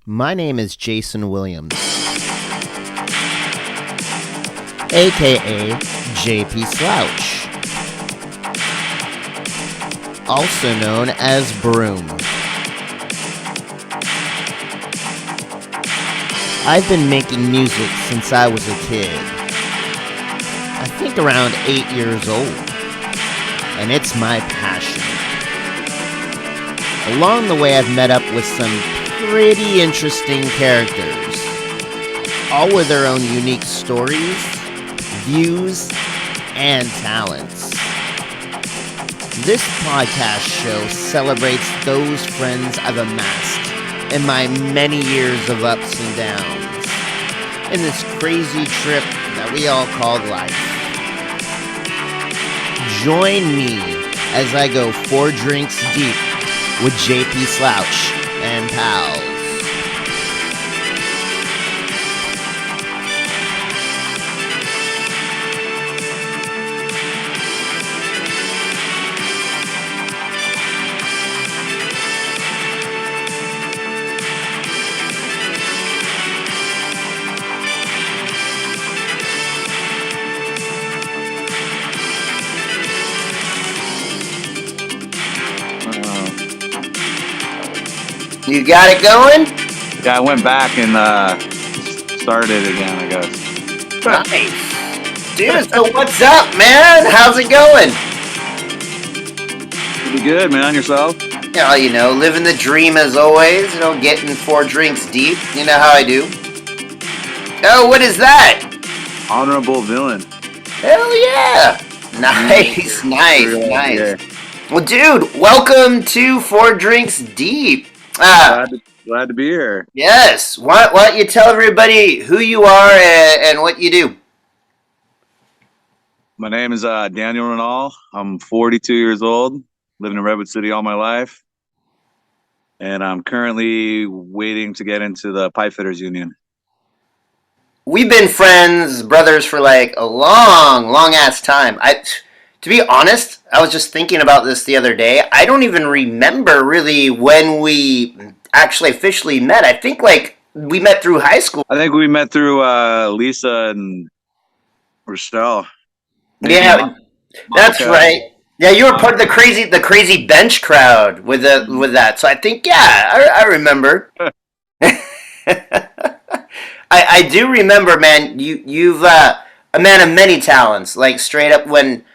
My name is Jason Williams, aka JP SLoUCH, also known as Broom. I've been making music since I was a kid. I think around 8 years old, and it's my passion. Along the way, I've met up with some pretty interesting characters, all with their own unique stories, views, and talents. This podcast show celebrates those friends I've amassed in my many years of ups and downs, in this crazy trip that we all call life. Join me as I go 4 drinks deep with JP SLoUCH and PALS. You got it going? Yeah, I went back and started it again, I guess. Nice. Dude, so what's up, man? How's it going? Pretty good, man. Yourself? Yeah, living the dream as always. Getting 4 drinks deep. You know how I do. Oh, what is that? Honorable villain. Hell yeah. Nice, nice. Yeah. Well, dude, welcome to 4 Drinks Deep. Glad to be here. Yes. Why don't you tell everybody who you are and what you do? My name is Daniel Renal. I'm 42 years old, living in Redwood City all my life. And I'm currently waiting to get into the Pipe Fitters Union. We've been friends, brothers, for like a long ass time. To be honest, I was just thinking about this the other day. I don't even remember really when we actually officially met. I think like we met through high school. I think we met through Lisa and Rochelle. Yeah, that's right. Yeah, you were part of the crazy bench crowd with that. So I think I remember. I do remember, man. You've a man of many talents. Like straight up, when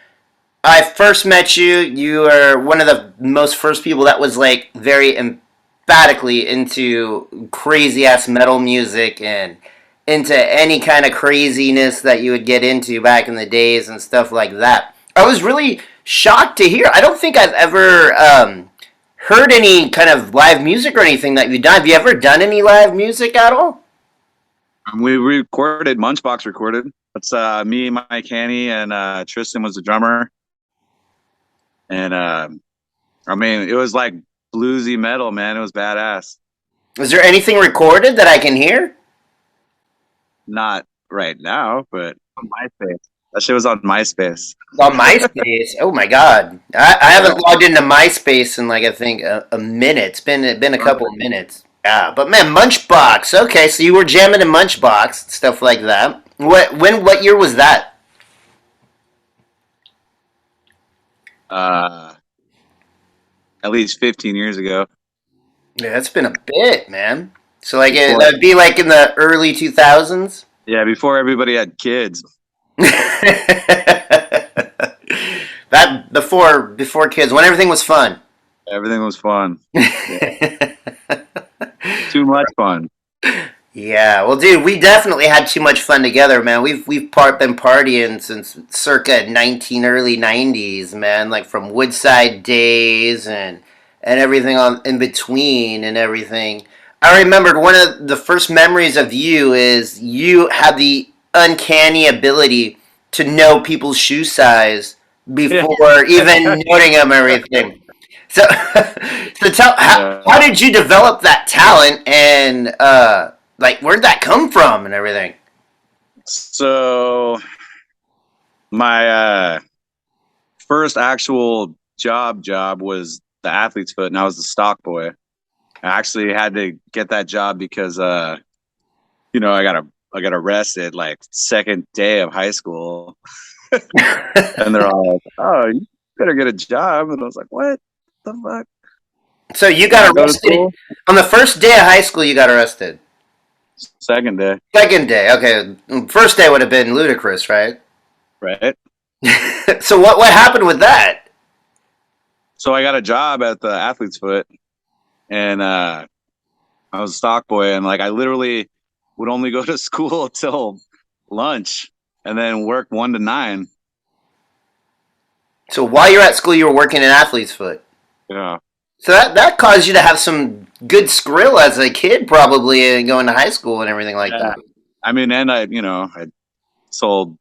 I first met you, you were one of the most first people that was like very emphatically into crazy ass metal music and into any kind of craziness that you would get into back in the days and stuff like that. I was really shocked to hear. I don't think I've ever heard any kind of live music or anything that you've done. Have you ever done any live music at all? We recorded, Munchbox recorded. That's me, Mike Haney, and Tristan was the drummer. And it was like bluesy metal, man. It was badass. Is there anything recorded that I can hear? Not right now, but on MySpace. That shit was on MySpace. On MySpace? Oh my god. I haven't logged into MySpace in like I think a minute. It's been a couple of minutes. Yeah, but man, Munchbox. Okay, so you were jamming in Munchbox, stuff like that. What year was that? At least 15 years ago. Yeah, that's been a bit, man. So like that'd be like in the early 2000s? Yeah, before everybody had kids. That before kids, when everything was fun. Everything was fun. Yeah. Too much fun. Yeah, well, dude, we definitely had too much fun together, man. We've been partying since circa early 90s, man. Like from Woodside days and everything on in between and everything. I remembered one of the first memories of you is you had the uncanny ability to know people's shoe size before even noting them or everything. So, how did you develop that talent and like where'd that come from and everything? So, my first actual job was the athlete's foot, and I was the stock boy. I actually had to get that job because I got arrested like second day of high school, and they're all like, "Oh, you better get a job," and I was like, "What the fuck? So you got Not go to arrested school?" on the first day of high school. You got arrested. Second day, Second day, okay. First day would have been ludicrous, right? right? So what happened with that? So I got a job at the Athlete's Foot, and I was a stock boy, and like I literally would only go to school till lunch, and then work 1 to 9. So while you're at school, you were working in athlete's foot. Yeah, So that caused you to have some good skrill as a kid, probably, and going to high school and everything like yeah. that. I mean, and I sold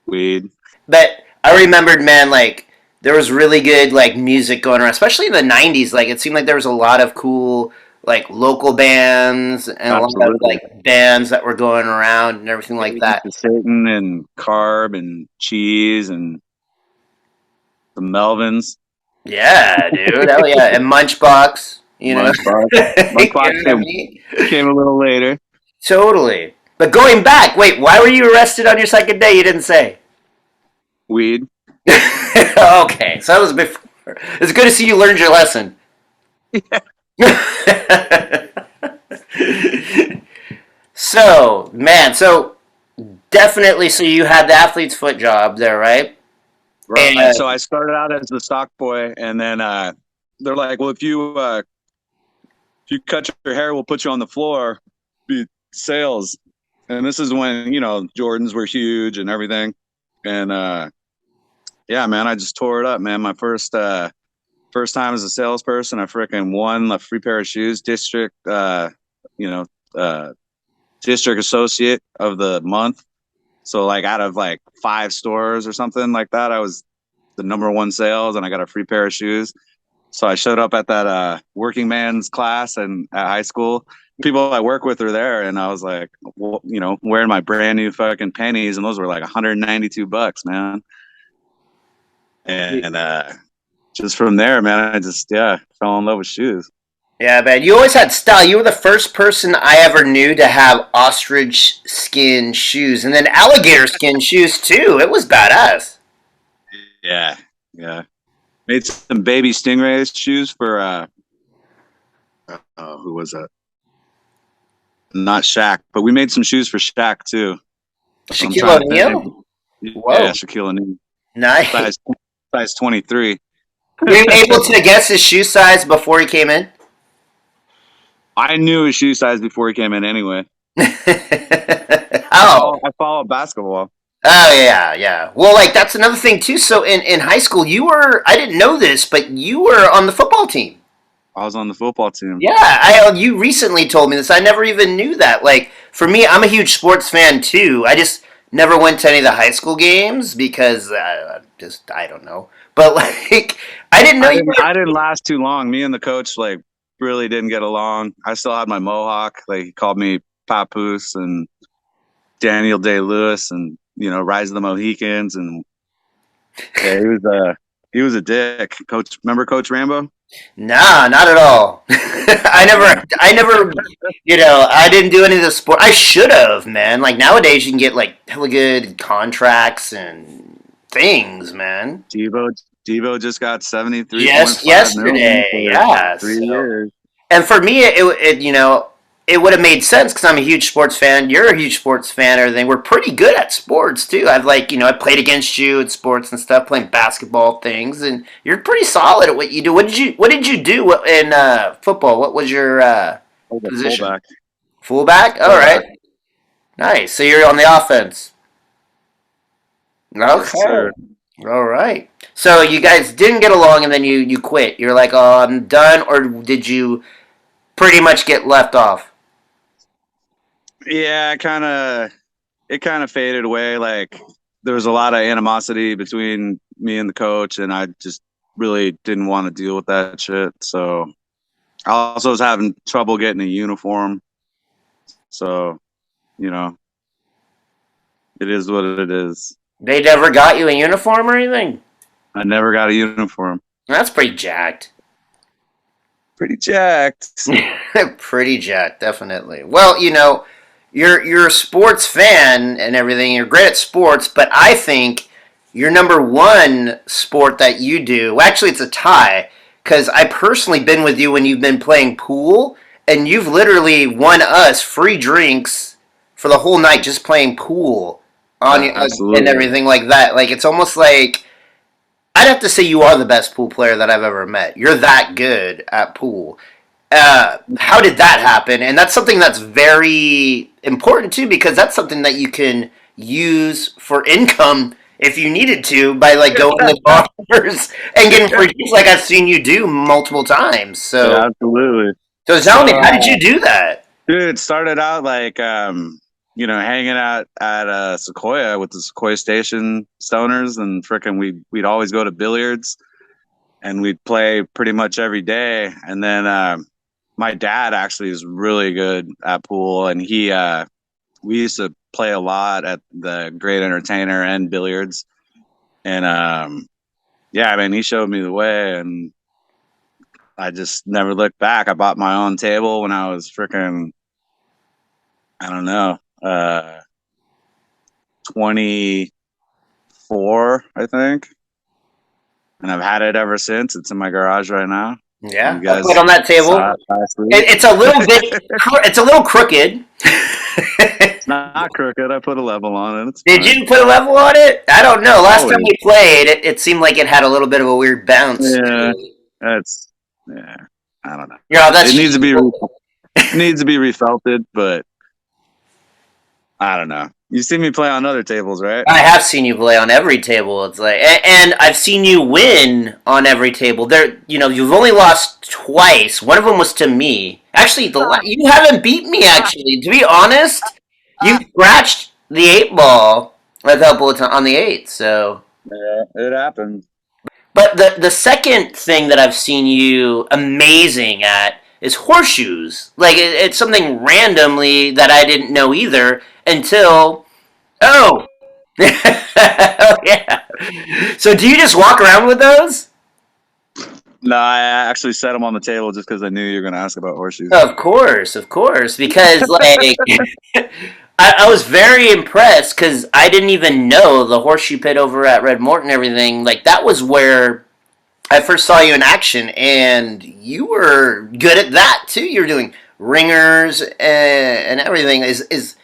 weed. But I remembered, man, like there was really good like music going around, especially in the '90s. Like it seemed like there was a lot of cool like local bands and a lot of Absolutely. like bands that were going around and everything like Rage that. to Satan and Carb and Cheese and the Melvins. Yeah, dude. Hell yeah. And Munchbox, you know. Lunchbox. You Lunchbox know what I mean? came a little later. Totally. But going back, wait, why were you arrested on your second day? You didn't say. Weed. Okay, so that was before. It's good to see you learned your lesson. So, man, so definitely, so you had the athlete's foot job there, right? Right. So I started out as the stock boy, and then they're like, "Well, if you cut your hair, we'll put you on the floor, be sales." And this is when Jordans were huge and everything. And yeah, man, I just tore it up, man. My first time as a salesperson, I freaking won a free pair of shoes, you know, uh, district associate of the month. So like out of like 5 stores or something like that, I was the number one sales, and I got a free pair of shoes. So I showed up at that working man's class and at high school. People I work with are there, and I was like, well, wearing my brand new fucking pennies, and those were like $192, man. And just from there, man, I just fell in love with shoes. Yeah, man, you always had style. You were the first person I ever knew to have ostrich skin shoes, and then alligator skin shoes too. It was badass. Yeah, yeah. Made some baby stingray shoes for who was that? Not Shaq, but we made some shoes for Shaq too. So I'm Shaquille trying to O'Neal. think. Yeah, Whoa, Shaquille O'Neal, nice. size 23. Were you able to guess his shoe size before he came in? I knew his shoe size before he came in anyway. Oh, I follow basketball. oh yeah, yeah. Well, like that's another thing too. So in high school, you were I didn't know this, but you were on the football team. I was on the football team. Yeah, I you recently told me this. I never even knew that. Like for me, I'm a huge sports fan too. I just never went to any of the high school games because just I don't know. But like I didn't know you were. I didn't last too long. Me and the coach like really didn't get along. I still had my mohawk. Like he called me Papoose and Daniel Day Lewis and Rise of the Mohicans, and yeah, he was a dick. Coach, remember Coach Rambo? Nah, not at all. I never, I didn't do any of the sport. I should have, man. Like nowadays, you can get like hella good contracts and things, man. Devo just got 73.5 Yes, million yesterday, for yeah. 3 years. And for me, it would have made sense because I'm a huge sports fan. You're a huge sports fan. Everything. We're pretty good at sports too. I've I played against you at sports and stuff, playing basketball things, and you're pretty solid at what you do. What did you do in football? What was your Oh, the position? fullback. Fullback. All Fullback. right, nice. So you're on the offense. Yes, Okay. sir. All right. So you guys didn't get along, and then you quit. You're like, oh, I'm done, or did you pretty much get left off? Yeah, it kind of faded away. Like there was a lot of animosity between me and the coach, and I just really didn't want to deal with that shit. So I also was having trouble getting a uniform. So, you know, it is what it is. They never got you a uniform or anything? I never got a uniform. That's pretty jacked. pretty jacked. Pretty jacked, definitely. Well, you're a sports fan and everything. You're great at sports, but I think your number one sport that you do. Well, actually, it's a tie because I personally been with you when you've been playing pool, and you've literally won us free drinks for the whole night just playing pool and Absolutely. everything like that. Like it's almost like I'd have to say you are the best pool player that I've ever met. You're that good at pool. How did that happen? And that's something that's very important too, because that's something that you can use for income if you needed to by like going to bars and getting free drinks, like I've seen you do multiple times. Yeah, absolutely. So tell me, So, how did you do that? dude, it started out like, hanging out at Sequoia with the Sequoia Station stoners, and frickin' we'd always go to billiards, and we'd play pretty much every day. And then my dad actually is really good at pool, and we used to play a lot at the Great Entertainer and billiards. And yeah, I mean, he showed me the way, and I just never looked back. I bought my own table when I was freaking, I don't know, 24, I think. And I've had it ever since. It's in my garage right now. Yeah, You I put guys on that saw table. it last week. It's a little bit, it's a little crooked. It's not crooked. I put a level on it. It's Did fine. you put a level on it? I don't know. Last time Always. we played, it seemed like it had a little bit of a weird bounce. Yeah. That's, yeah. I don't know. Yeah, It that's needs to just. be, needs to be refelted, but I don't know. You see me play on other tables, right? I have seen you play on every table. It's like, and I've seen you win on every table. You've only lost twice. One of them was to me. Actually, you haven't beat me. Actually, to be honest, you scratched the eight ball a couple of times on the eight. So, Yeah, it happened. but the second thing that I've seen you amazing at is horseshoes. Like it's something randomly that I didn't know either until oh. Oh yeah. So do you just walk around with those? No, I actually set them on the table just because I knew you were going to ask about horseshoes. Of course, because like I was very impressed because I didn't even know the horseshoe pit over at Red Mort and everything. Like that was where I first saw you in action, and you were good at that too. You were doing ringers and everything. Is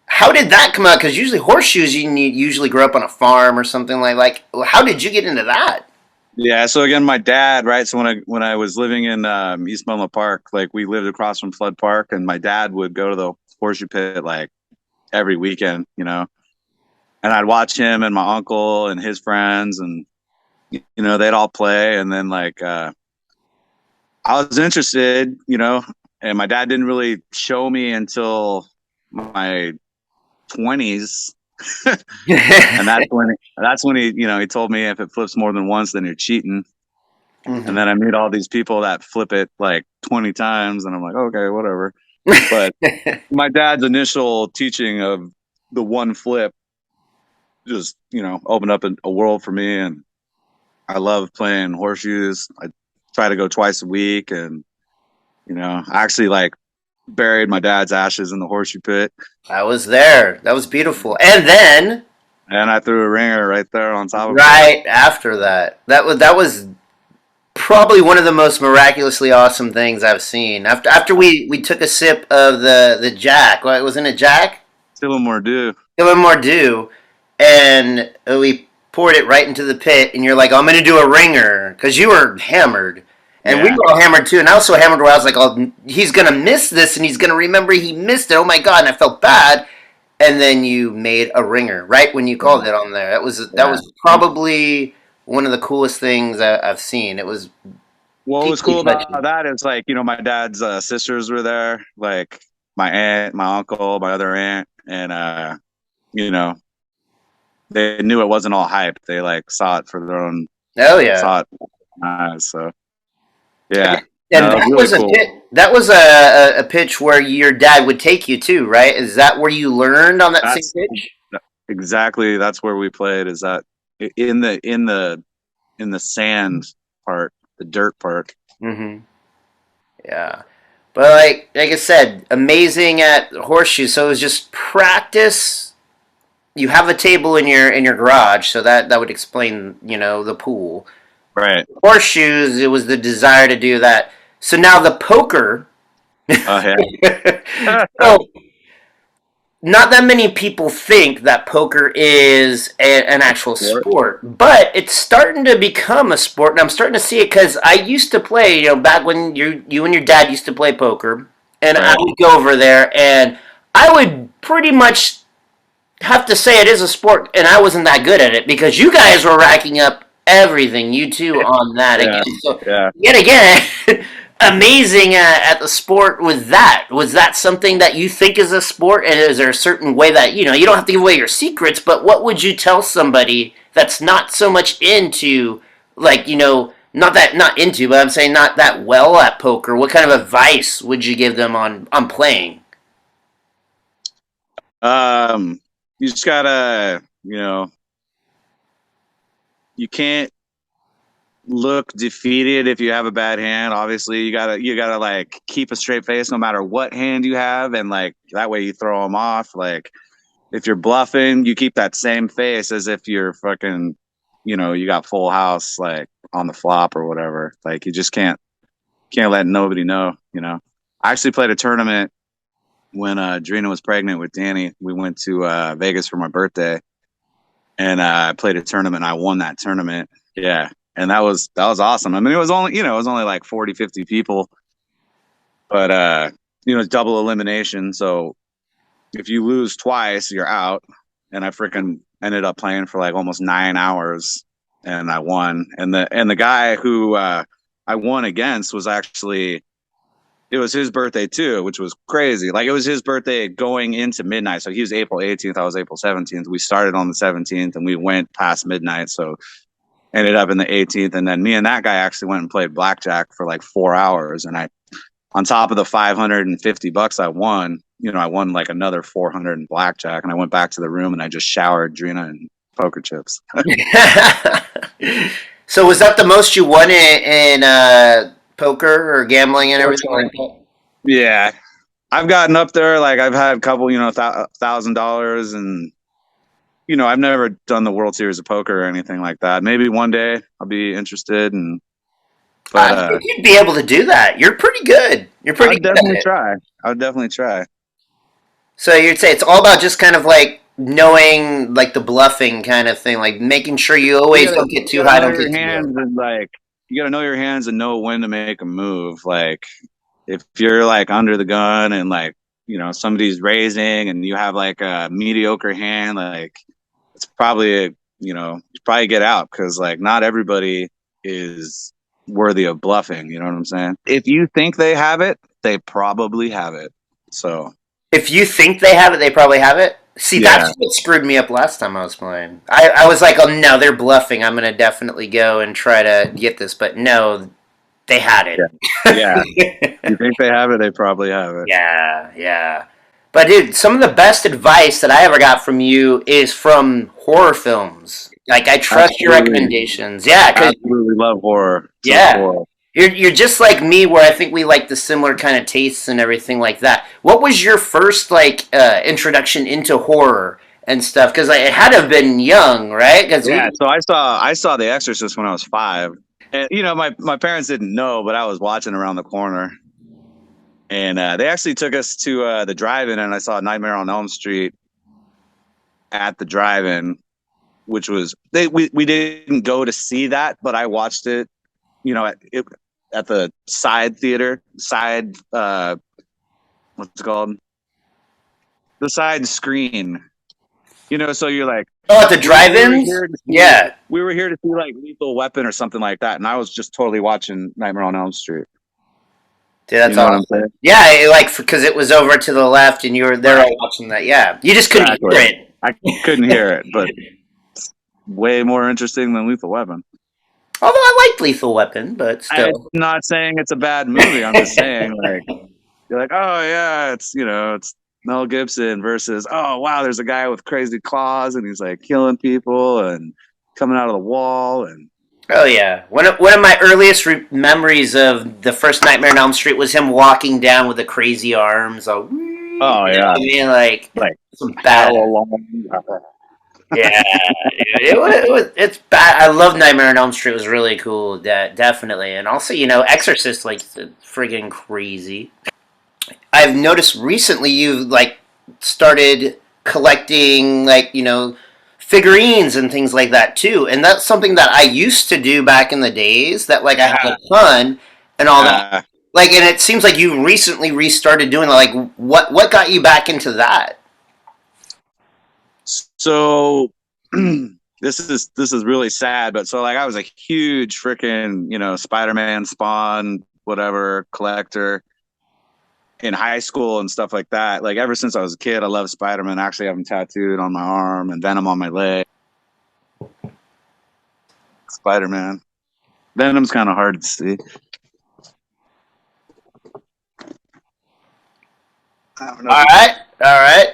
how did that come out? Because usually horseshoes you usually grow up on a farm or something like. How did you get into that? Yeah, so again, my dad, right? So when I was living in East Menlo Park, like we lived across from Flood Park, and my dad would go to the horseshoe pit like every weekend, and I'd watch him and my uncle and his friends, and they'd all play, and then like I was interested, and my dad didn't really show me until my 20s. And that's when he told me if it flips more than once, then you're cheating. And then I meet all these people that flip it like 20 times, and I'm like, okay, whatever. But my dad's initial teaching of the one flip just opened up a world for me, and I love playing horseshoes. I try to go twice a week, and I actually like buried my dad's ashes in the horseshoe pit, I was there. That was beautiful. And then and I threw a ringer right there on top of it. right after that, that was probably one of the most miraculously awesome things I've seen. After we took a sip of the Jack, what wasn't it Jack? Still more do. A little more dew, and we poured it right into the pit. And you're like, I'm gonna do a ringer because you were hammered, and we Yeah. were all hammered too. And I was so hammered where I was like, oh, he's gonna miss this, and he's gonna remember he missed it. Oh my god! And I felt bad. And then you made a ringer right when you called it on there. That was Yeah. probably one of the coolest things I've seen. It was What was deeply cool about touching. that is like, my dad's sisters were there, like my aunt, my uncle, my other aunt, and you know, they knew it wasn't all hype. They like saw it for their own, Oh yeah, saw it. So yeah, and no, it was that really was a cool. pit. That was a pitch where your dad would take you to, right? Is that where you learned on that same That's pitch? exactly that's where we played. Is that in the sand part, the dirt part. Mm-hmm. Yeah. But like I said, amazing at horseshoes. So it was just practice. You have a table in your garage, so that would explain, the pool. Right. Horseshoes, it was the desire to do that. So now the poker. Yeah. So not that many people think that poker is an actual Sport. sport, but it's starting to become a sport, and I'm starting to see it because I used to play, back when you and your dad used to play poker, and I Right. would go over there, and I would pretty much have to say it is a sport, and I wasn't that good at it because you guys were racking up everything, you two, on that Yeah. again. So Yeah. yet again, amazing at the sport with that. Was that something that you think is a sport, and is there a certain way that you don't have to give away your secrets, but what would you tell somebody that's not so much into, like, not into, but I'm saying not that well at poker? What kind of advice would you give them on playing? You just gotta, you can't look defeated if you have a bad hand. Obviously, you gotta like keep a straight face no matter what hand you have, and like that way you throw them off. Like if you're bluffing, you keep that same face as if you're fucking, you got full house like on the flop or whatever. Like you just can't let nobody know. I actually played a tournament when Drina was pregnant with Danny. We went to Vegas for my birthday, and I played a tournament. And I won that tournament. Yeah, and that was awesome. I mean, it was only like 40, 50 people, but it's double elimination. So if you lose twice, you're out. And I freaking ended up playing for like almost 9 hours, and I won. And the guy who I won against was actually, it was his birthday too, which was crazy. Like it was his birthday going into midnight. So he was April 18th. I was April 17th. We started on the 17th and we went past midnight. So ended up in the 18th. And then me and that guy actually went and played blackjack for like 4 hours. And on top of the $550 I won, I won like another 400 in blackjack. And I went back to the room and I just showered Drina in poker chips. So was that the most you won in poker or gambling and everything like that? Yeah. I've gotten up there. Like I've had a couple, $1,000, and I've never done the World Series of Poker or anything like that. Maybe one day I'll be interested, but I think you'd be able to do that. You're pretty good. You're pretty I'd good at definitely it. try. I would definitely try. So you'd say it's all about just kind of like knowing, like, the bluffing kind of thing, like making sure you You always gotta don't get you too gotta high, know don't your get too hands, low. and like you gotta know your hands and know when to make a move. Like if you're like under the gun and like somebody's raising and you have like a mediocre hand, like it's probably you probably get out, because like not everybody is worthy of bluffing. You know what I'm saying? If you think they have it, they probably have it. So If you think they have it, they probably have it. See, that's yeah, what screwed me up last time I was playing. I was like, oh no, they're bluffing. I'm gonna definitely go and try to get this, but no, they had yeah, yeah. it. You think they have it, they probably have it. Yeah, yeah. But dude, some of the best advice that I ever got from you is from horror films. Like, I trust your Absolutely, recommendations. Yeah, because absolutely love horror. Love yeah, horror. you're just like me, where I think we like the similar kind of tastes and everything like that. What was your first like introduction into horror and stuff? Because it had to have been young, right? Because Yeah, we so I saw The Exorcist when I was 5, and my parents didn't know, but I was watching around the corner, and they actually took us to the drive-in, and I saw Nightmare on Elm Street at the drive-in, which was we didn't go to see that, but I watched it, at the side theater, what's it called, the side screen, so you're like, oh, at the we were drive-ins. here to see Yeah, like Lethal Weapon or something like that, and I was just totally watching Nightmare on Elm Street. dude, You that's know what I'm awesome. saying? Yeah, like because it was over to the left and you were there Right. all watching that. Yeah, you just couldn't Exactly. hear it. I couldn't hear it, but way more interesting than Lethal Weapon. Although I liked Lethal Weapon, but I'm still. not saying it's a bad movie. I'm just saying, like, you're like, oh yeah, it's Mel Gibson versus, oh wow, there's a guy with crazy claws and he's like killing people and coming out of the wall, and Oh yeah, one of my earliest memories of the first Nightmare on Elm Street was him walking down with the crazy arms. All, you Oh know what yeah, I mean, like like some hell badass. along. Yeah, it's bad. I love Nightmare on Elm Street. It was really cool, definitely, and also Exorcist, like friggin' crazy. I've noticed recently you like started collecting figurines and things like that too, and that's something that I used to do back in the days. That like I had Yeah, a ton and all that. yeah. Like, and it seems like you recently restarted doing that. Like, what got you back into that? So this is really sad, but so like I was a huge freaking Spider-Man, Spawn, whatever collector in high school and stuff like that. Like ever since I was a kid, I love Spider-Man. I actually have him tattooed on my arm and Venom on my leg. Spider-Man. Venom's kind of hard to see. I don't know if All you can. right, all right.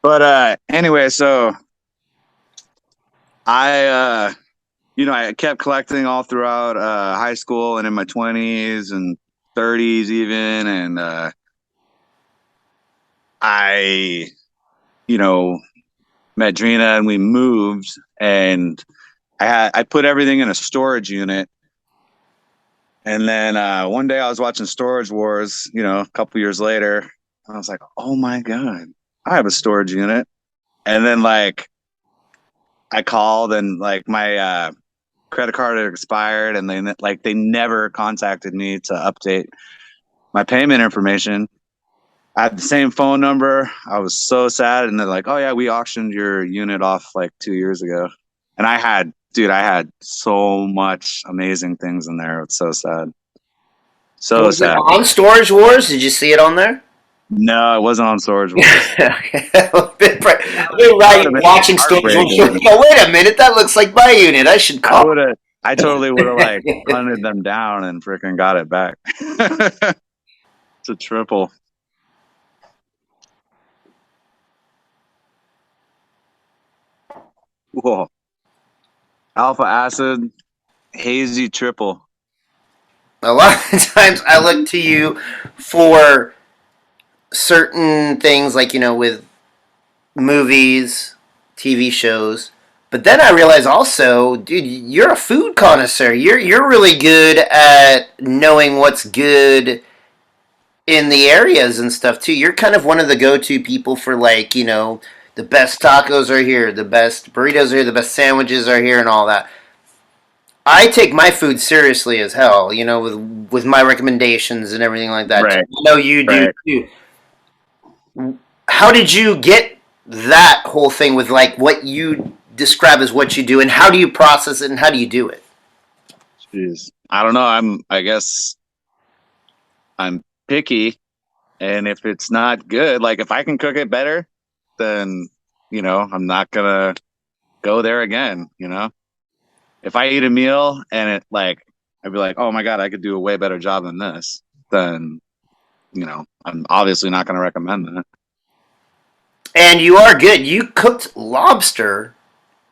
But anyway, so I kept collecting all throughout high school and in my 20s and 30s even, and I you know met Drina and we moved, and I put everything in a storage unit. And then one day I was watching Storage Wars, a couple years later, and I was like, oh my God, I have a storage unit. And then like I called and like my credit card had expired, and they never contacted me to update my payment information. I had the same phone number. I was so sad, and they're like, "Oh yeah, we auctioned your unit off like 2 years ago." And I had so much amazing things in there. It's so sad, so Was it sad. on Storage Wars? Did you see it on there? No, it wasn't on Storage Wars. I've been That right would have been watching Storage Wars. heartbreaking. Oh, wait a minute, that looks like my unit. I should I call. would have. I totally would have like hunted them down and freaking got it back. It's a triple. Whoa. Alpha acid, hazy triple. A lot of times I look to you for certain things, like, with movies, TV shows. But then I realize also, dude, you're a food connoisseur. You're really good at knowing what's good in the areas and stuff too. You're kind of one of the go-to people for like, the best tacos are here, the best burritos are here, the best sandwiches are here and all that. I take my food seriously as hell, with my recommendations and everything like that. Right, I know you do right. too. How did you get that whole thing with like what you describe as what you do, and how do you process it, and how do you do it? Jeez. I don't know. I guess I'm picky, and if it's not good, like if I can cook it better, then I'm not gonna go there again. If I eat a meal and I'd be like, oh my God, I could do a way better job than this, then I'm obviously not gonna recommend that. And you are good. You cooked lobster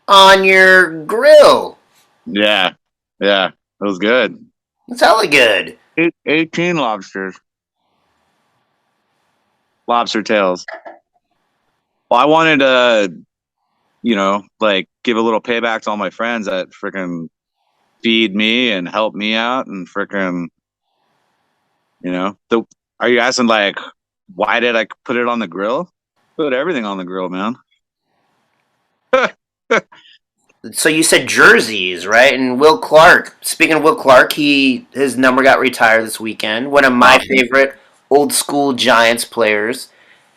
on your grill. Yeah, yeah, it was good. It's hella good. 18 lobsters, lobster tails. Well, I wanted to, like give a little payback to all my friends that freaking feed me and help me out and freaking, the are you asking like why did I put it on the grill? Put everything on the grill, man. So you said jerseys, right? And Will Clark. Speaking of Will Clark, his number got retired this weekend. One of my Awesome. favorite old school Giants players.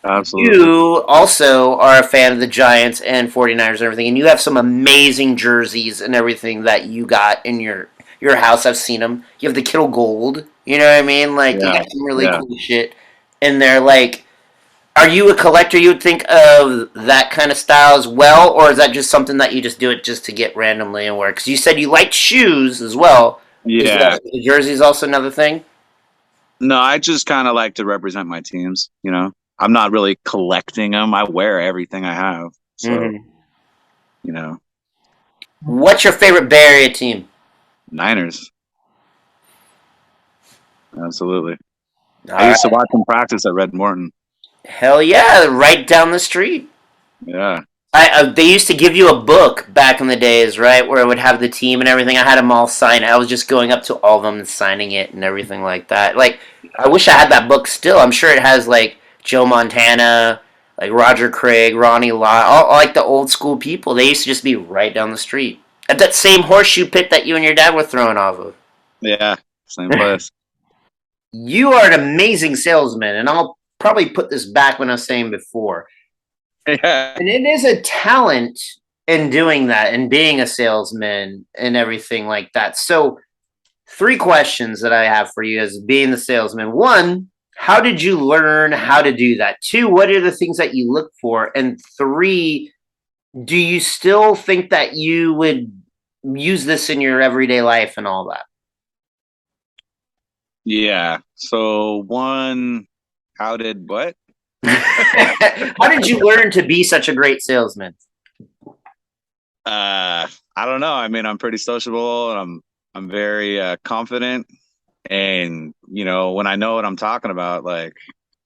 Absolutely. You also are a fan of the Giants and 49ers and everything, and you have some amazing jerseys and everything that you got in your house. I've seen them. You have the Kittle Gold. You know what I mean? Like, you Yeah. got some really Yeah. cool shit in there. Like, are you a collector? You would think of that kind of style as well, or is that just something that you just do it just to get randomly and wear? Because you said you like shoes as well. Is Yeah. the jerseys also another thing? No, I just kind of like to represent my teams, I'm not really collecting them. I wear everything I have. So, Mm-hmm. you know, What's your favorite Bay Area team? Niners, absolutely. All I used to right. watch them practice at Red Morton. Hell yeah, right down the street. Yeah, They used to give you a book back in the days, right, where it would have the team and everything. I had them all sign. I was just going up to all of them and signing it and everything like that. Like, I wish I had that book still. I'm sure it has like Joe Montana, like Roger Craig, Ronnie Lott, all like the old school people. They used to just be right down the street at that same horseshoe pit that you and your dad were throwing off of. yeah, same place. You are an amazing salesman, and I'll probably put this back when I was saying before. Yeah, And it is a talent in doing that and being a salesman and everything like that. So, three questions that I have for you as being the salesman. One, how did you learn how to do that? Two, what are the things that you look for? And three, do you still think that you would use this in your everyday life and all that? yeah. So one, how did what? How did you learn to be such a great salesman? I don't know. I mean, I'm pretty sociable, and I'm very confident, and when I know what I'm talking about, like,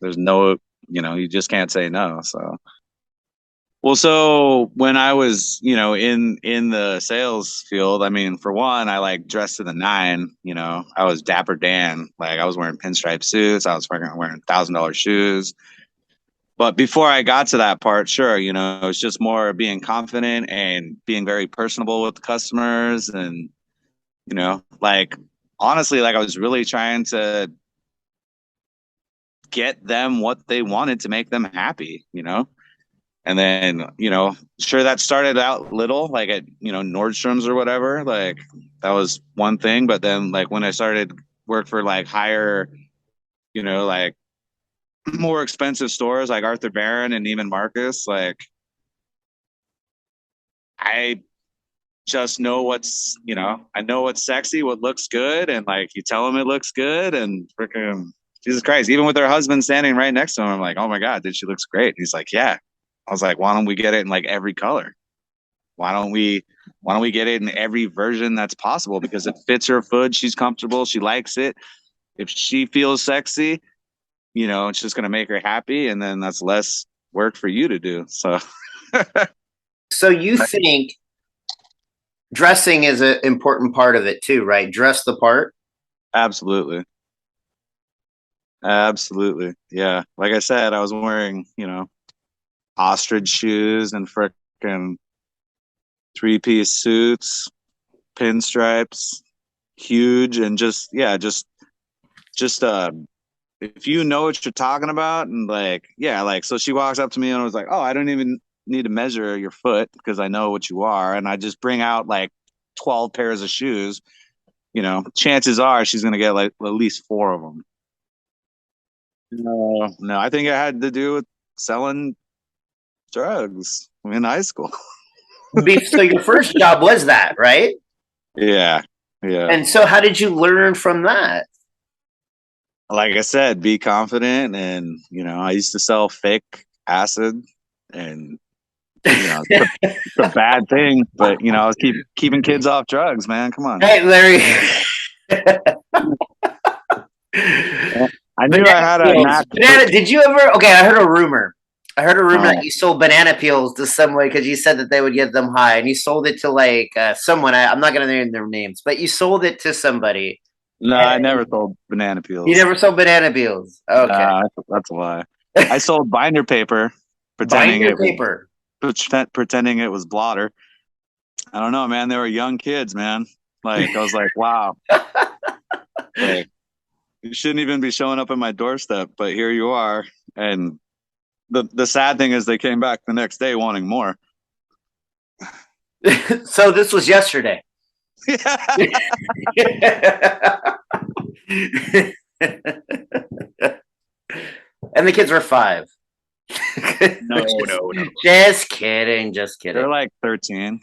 there's no, you just can't say no. So, well, so when I was, in the sales field, I mean, for one, I like dressed to the nine. I was Dapper Dan. Like, I was wearing pinstripe suits. I was wearing $1,000 shoes. But before I got to that part, sure, it's just more being confident and being very personable with the customers. And, like, honestly, like, I was really trying to get them what they wanted to make them happy. And then, sure, that started out little, like at, Nordstrom's or whatever. Like, that was one thing. But then, like, when I started work for like higher, like more expensive stores like Arthur Barron and Neiman Marcus, like, I just know I know what's sexy, what looks good, and like you tell them it looks good, and freaking Jesus Christ, even with her husband standing right next to him, I'm like, oh my God, dude, she looks great. And he's like, yeah. I was like, why don't we get it in like every color? Why don't we get it in every version that's possible? Because it fits her foot, she's comfortable, she likes it. If she feels sexy, it's just gonna make her happy, and then that's less work for you to do. So So, you think dressing is an important part of it too, right? Dress the part. absolutely. Absolutely. Yeah. Like I said, I was wearing, ostrich shoes and frickin' three-piece suits, pinstripes, huge, and just, yeah, just if you know what you're talking about, and like, yeah, like, so she walks up to me and I was like, oh, I don't even need to measure your foot because I know what you are. And I just bring out like 12 pairs of shoes, chances are she's going to get like at least four of them. No, no, I think it had to do with selling drugs in high school. So your first job was that, right? Yeah, yeah. And so how did you learn from that? Like I said, be confident, and I used to sell fake acid, and it's a bad thing, but I was keeping kids off drugs, man. Come on. Hey, Larry. I knew I Banana had a peels. knack for. Banana. Did you ever? Okay, I heard a rumor. I heard a rumor that Oh, you sold banana peels to somebody because you said that they would get them high, and you sold it to like someone. I'm not gonna name their names, but you sold it to somebody. no, I never And sold banana you peels. never sold banana peels. Okay. That's a lie. I sold binder paper, pretending Binder it was paper. pretending it was blotter. I don't know, man. They were young kids, man. Like, I was like, wow, like, you shouldn't even be showing up at my doorstep, but here you are. And the sad thing is, they came back the next day wanting more. So this was yesterday. Yeah. And the kids were 5. No, no, no. Just kidding, just They're kidding. like 13.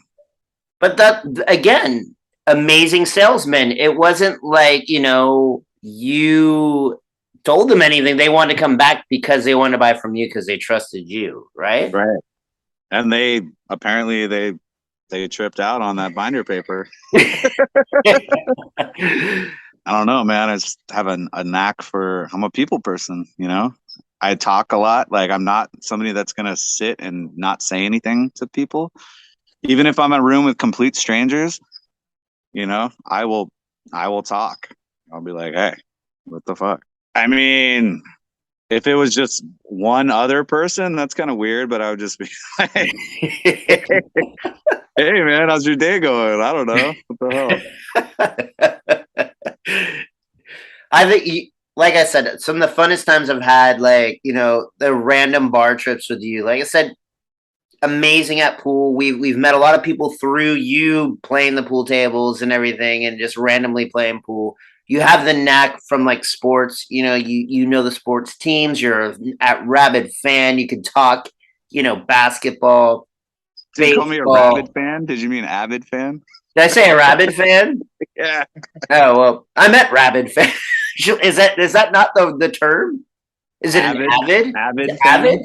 But that again, amazing salesman. It wasn't like, you told them anything. They wanted to come back because they wanted to buy from you because they trusted you, right? Right. And they apparently they they tripped out on that binder paper. I don't know, man. I just have a knack for. I'm a people person, you know. I talk a lot. Like I'm not somebody that's gonna sit and not say anything to people, even if I'm in a room with complete strangers. You know, I will talk. I'll be like, hey, what the fuck? I mean, if it was just one other person, that's kind of weird. But I would just be like, hey, man, how's your day going? I don't know. What the hell? I think, like I said, some of the funnest times I've had, like, you know, the random bar trips with you. Like I said, amazing at pool. We've met a lot of people through you playing the pool tables and everything, and just randomly playing pool. You have the knack from like sports. You know, you know the sports teams. You're a rabid fan. You can talk. You know, basketball, Did you call me a rabid baseball. fan? Did you mean avid fan? Did I say a rabid fan? Yeah. Oh well, I meant rabid fan. Is that not the term? Is it an Avid? avid? Is Avid it fan? avid?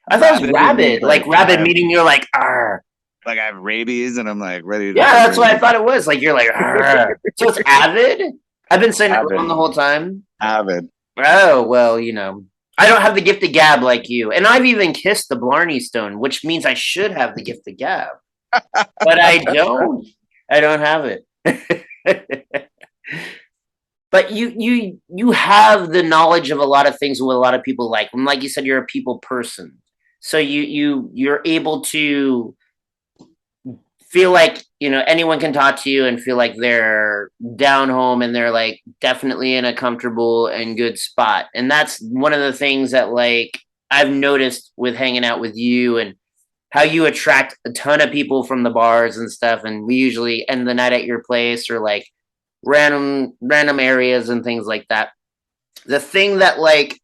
I thought it was Rabid just means rabid. Like rabid meaning you're like, "Arr." like I have rabies and I'm like ready to Yeah, fight that's what I rabies. thought it was. Like you're like, "Arr." So it's avid. I've been saying it Avid. wrong the whole time. Avid. Oh well, you know, I don't have the gift of gab like you, and I've even kissed the Blarney Stone, which means I should have the gift of gab, but I don't. I don't have it. But you have the knowledge of a lot of things what a lot of people like. And like you said, you're a people person, so you're able to feel like you know anyone can talk to you and feel like they're down home and they're like definitely in a comfortable and good spot. And that's one of the things that like I've noticed with hanging out with you and how you attract a ton of people from the bars and stuff. And we usually end the night at your place or like random areas and things like that. The thing that like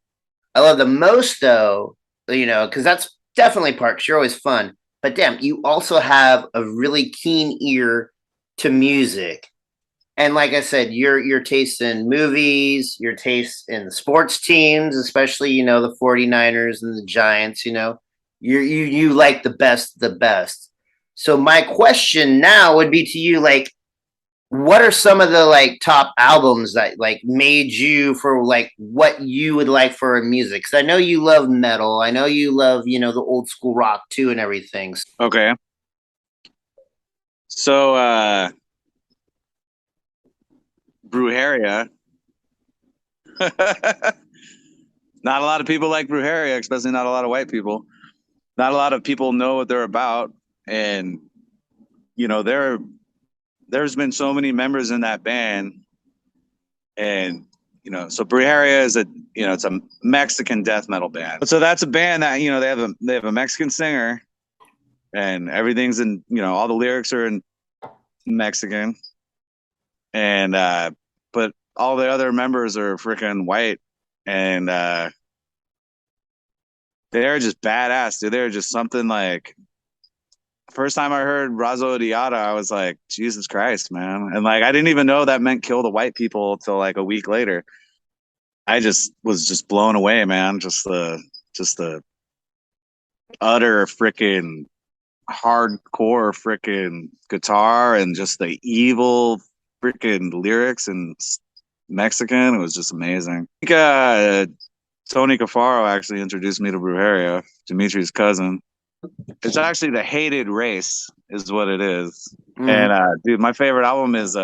I love the most though, you know, because that's definitely parks. You're always fun, but damn, you also have a really keen ear to music. And like I said, your taste in movies, your taste in the sports teams, especially you know the 49ers and the Giants. You know, you like the best. So my question now would be to you, like, what are some of the like top albums that like made you for like what you would like for music? Because I know you love metal. I know you love you know the old school rock too and everything. Okay. So Brujeria. Not a lot of people like Brujeria, especially not a lot of white people. Not a lot of people know what they're about. And you know, there's been so many members in that band. And you know, so Brujeria is it's a Mexican death metal band. So that's a band that, you know, they have a Mexican singer and everything's in, you know, all the lyrics are in Mexican. And but all the other members are freaking white. And they're just badass, dude. They're just something like first time I heard Razo Diada, I was like, Jesus Christ, man. And like I didn't even know that meant kill the white people till like a week later. I just was just blown away, man. Just the utter freaking hardcore freaking guitar and just the evil freaking lyrics and Mexican. It was just amazing. I think Tony Cafaro actually introduced me to Brujeria, Dimitri's cousin. It's actually the hated race, is what it is. Mm-hmm. And dude, my favorite album is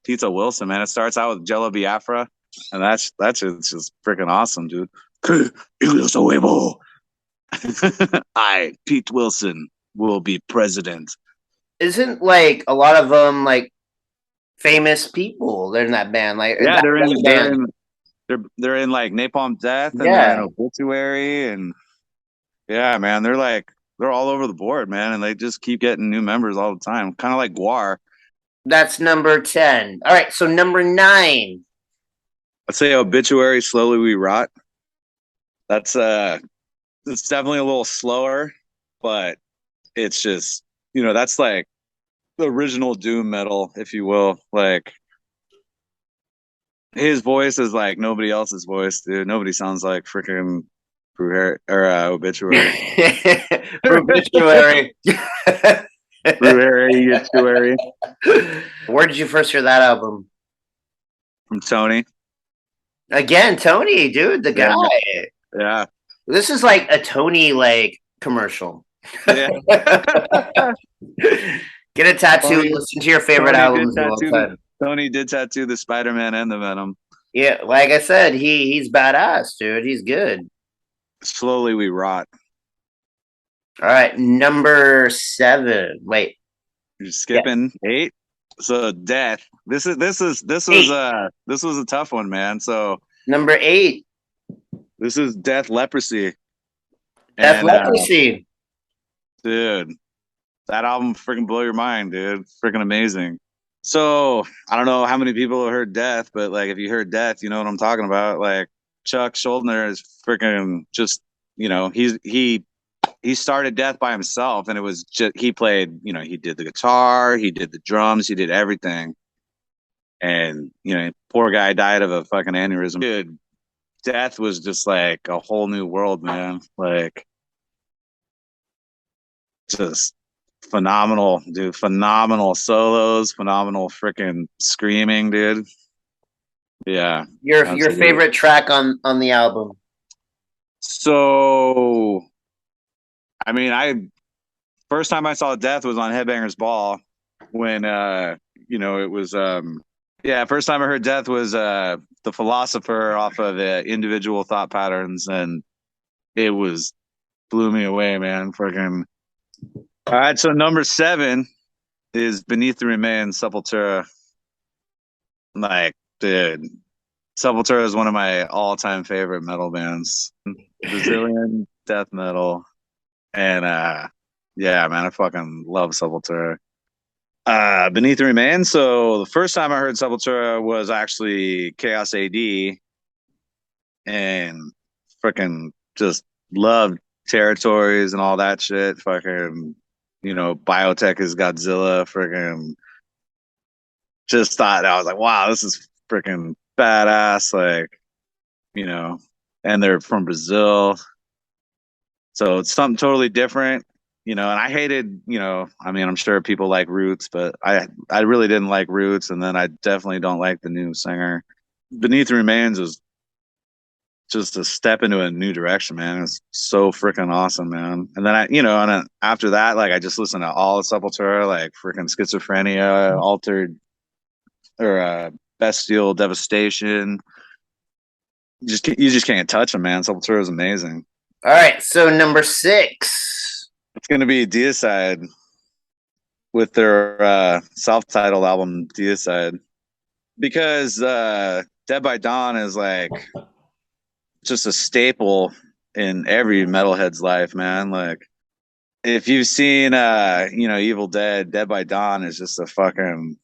Pizza Wilson, man. It starts out with Jello Biafra, and that's just freaking awesome, dude. I, Pete Wilson, will be president. Isn't like a lot of them like famous people? They're in that band. Like yeah, they're in like Napalm Death and they're in Obituary and yeah, man, they're all over the board, man, and they just keep getting new members all the time, kind of like Guar. That's number 10. All right, so number 9. Let's say Obituary, Slowly We Rot. That's it's definitely a little slower, but it's just, you know, that's like the original doom metal, if you will. Like his voice is like nobody else's voice, dude. Nobody sounds like freaking Obituary. Obituary. Blueberry Obituary Where did you first hear that album? from Tony. Again, Tony, dude, the Yeah, guy. yeah, This is like a Tony like commercial. yeah. Get a tattoo and Tony, listen to your favorite Tony did albums of all tattoo the time. Tony did tattoo the Spider-Man and the Venom. Yeah, like I said, he's badass, dude. He's good. Slowly we rot. All right, number 7. Wait, You're yeah, skipping 8. So death. eight. This was a tough one, man. So Number 8, this is Death Leprosy. Death And Leprosy. dude, that album freaking blow your mind, dude. Freaking amazing. So I don't know how many people have heard Death, but like if you heard Death, you know what I'm talking about. Like Chuck Schuldiner is freaking just, he started Death by himself, and it was just he played, he did the guitar, he did the drums, he did everything. And poor guy died of a fucking aneurysm. Dude, Death was just like a whole new world, man. Like just phenomenal, dude. Phenomenal solos, phenomenal freaking screaming, dude. Yeah, Your absolutely. favorite track on the album? So, I mean, I first time I saw Death was on Headbangers Ball when it was yeah, first time I heard Death was The Philosopher off of Individual Thought Patterns, and it was blew me away, man. Freaking. All right, so number 7 is Beneath the Remains, Sepultura. Like, dude, Sepultura is one of my all-time favorite metal bands. Brazilian death metal. And yeah, man, I fucking love Sepultura. Beneath the Remains. So the first time I heard Sepultura was actually Chaos AD, and freaking just loved Territories and all that shit. Fucking, Biotech is Godzilla. Freaking just thought, I was like, wow, this is freaking badass. Like, you know, and they're from Brazil. So it's something totally different, and I hated, I mean, I'm sure people like Roots, but I really didn't like Roots, and then I definitely don't like the new singer. Beneath the Remains was just a step into a new direction, man. It's so freaking awesome, man. And then and then after that, like I just listened to all of Sepultura, like freaking Schizophrenia, Altered, or Bestial Devastation. You just can't touch them, man. Sepultura is amazing. All right, so number 6. It's gonna be Deicide with their self-titled album Deicide, because Dead by Dawn is like just a staple in every metalhead's life, man. Like if you've seen Evil Dead, Dead by Dawn is just a fucking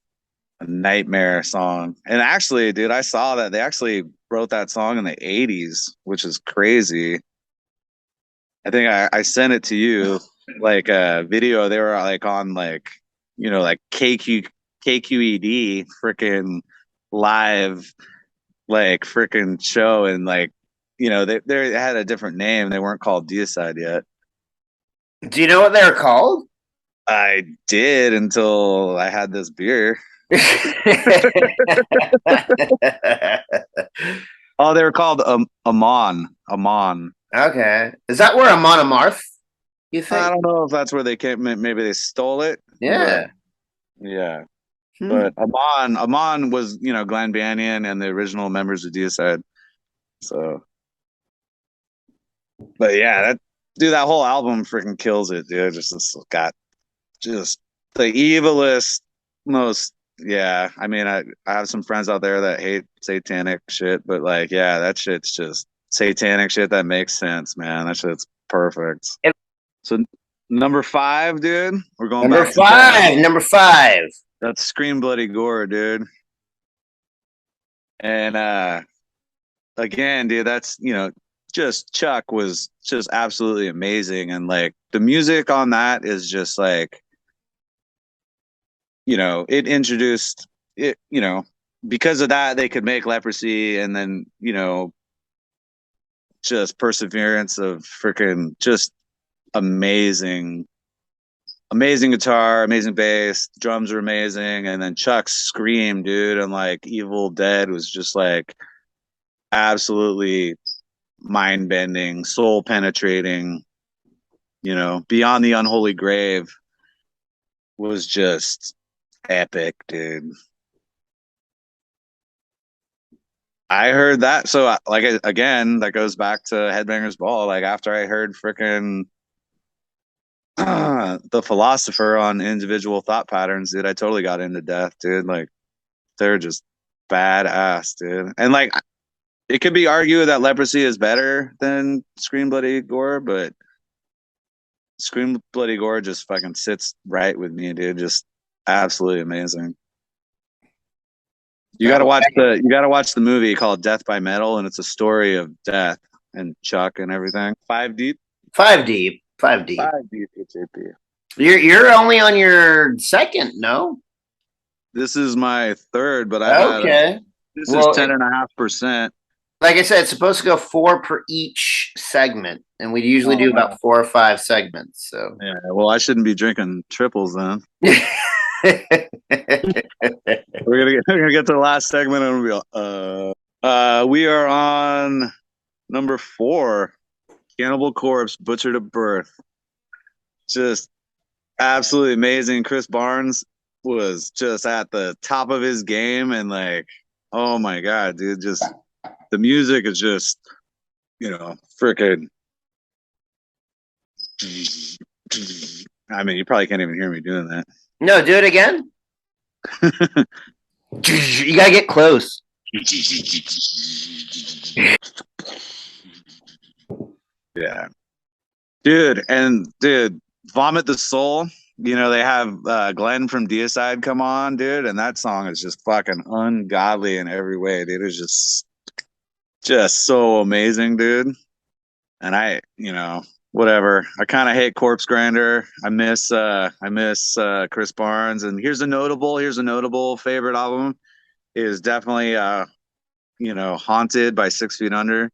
nightmare song. And actually, dude, I saw that they actually wrote that song in the 80s, which is crazy. I think I sent it to you, like a video. They were like on like, like KQED freaking live, like freaking show. And like, they had a different name. They weren't called Deicide yet. Do you know what they're called? I did until I had this beer. Oh, they were called Amon. Amon. Okay. Is that where Amon Amarth, you I think? don't know if that's where they came. Maybe they stole it, but Yeah. yeah. Hmm. But Amon was, Glenn Banyan and the original members of Deicide. So, but yeah, that whole album freaking kills it, dude. Just got just the evilest, most. Yeah, I mean, I have some friends out there that hate satanic shit, but like, yeah, that shit's just satanic shit that makes sense, man. That shit's perfect. So number 5, dude, we're going Number back to death. 5. Number 5. That's Scream Bloody Gore, dude. And again, dude, that's just Chuck was just absolutely amazing, and like the music on that is just like, it introduced it, because of that they could make Leprosy, and then just Perseverance of freaking just amazing amazing guitar, amazing bass, drums are amazing, and then Chuck's scream, dude, and like Evil Dead was just like absolutely mind bending, soul penetrating. Beyond the Unholy Grave was just epic, dude. I heard that. So, like, again, that goes back to Headbangers Ball. Like, after I heard freaking the Philosopher on individual thought patterns, dude, I totally got into Death, dude. Like, they're just badass, dude. And, like, it could be argued that Leprosy is better than Scream Bloody Gore, but Scream Bloody Gore just fucking sits right with me, dude. Just absolutely amazing. You gotta watch the movie called Death by Metal, and it's a story of death and Chuck and everything. Five deep. Five deep. Five deep. Five deep. HAP. You're only on your second, no? This is my third, but I've had this is 10.5%. Like I said, it's supposed to go 4 per each segment, and we usually do about 4 or 5 segments. So yeah, well, I shouldn't be drinking triples then. We're gonna get to the last segment, and we are on number 4, Cannibal Corpse, Butchered at Birth. Just absolutely amazing. Chris Barnes was just at the top of his game, and like, oh my god, dude, just the music is just, freaking. I mean, you probably can't even hear me doing that. No, do it again. You gotta get close. Yeah, dude, Vomit the Soul. They have Glenn from Deicide come on, dude, and that song is just fucking ungodly in every way, dude. It's just so amazing, dude. And I, whatever. I kind of hate Corpse Grinder. I miss Chris Barnes. And here's a notable favorite album is definitely Haunted by 6 Feet Under.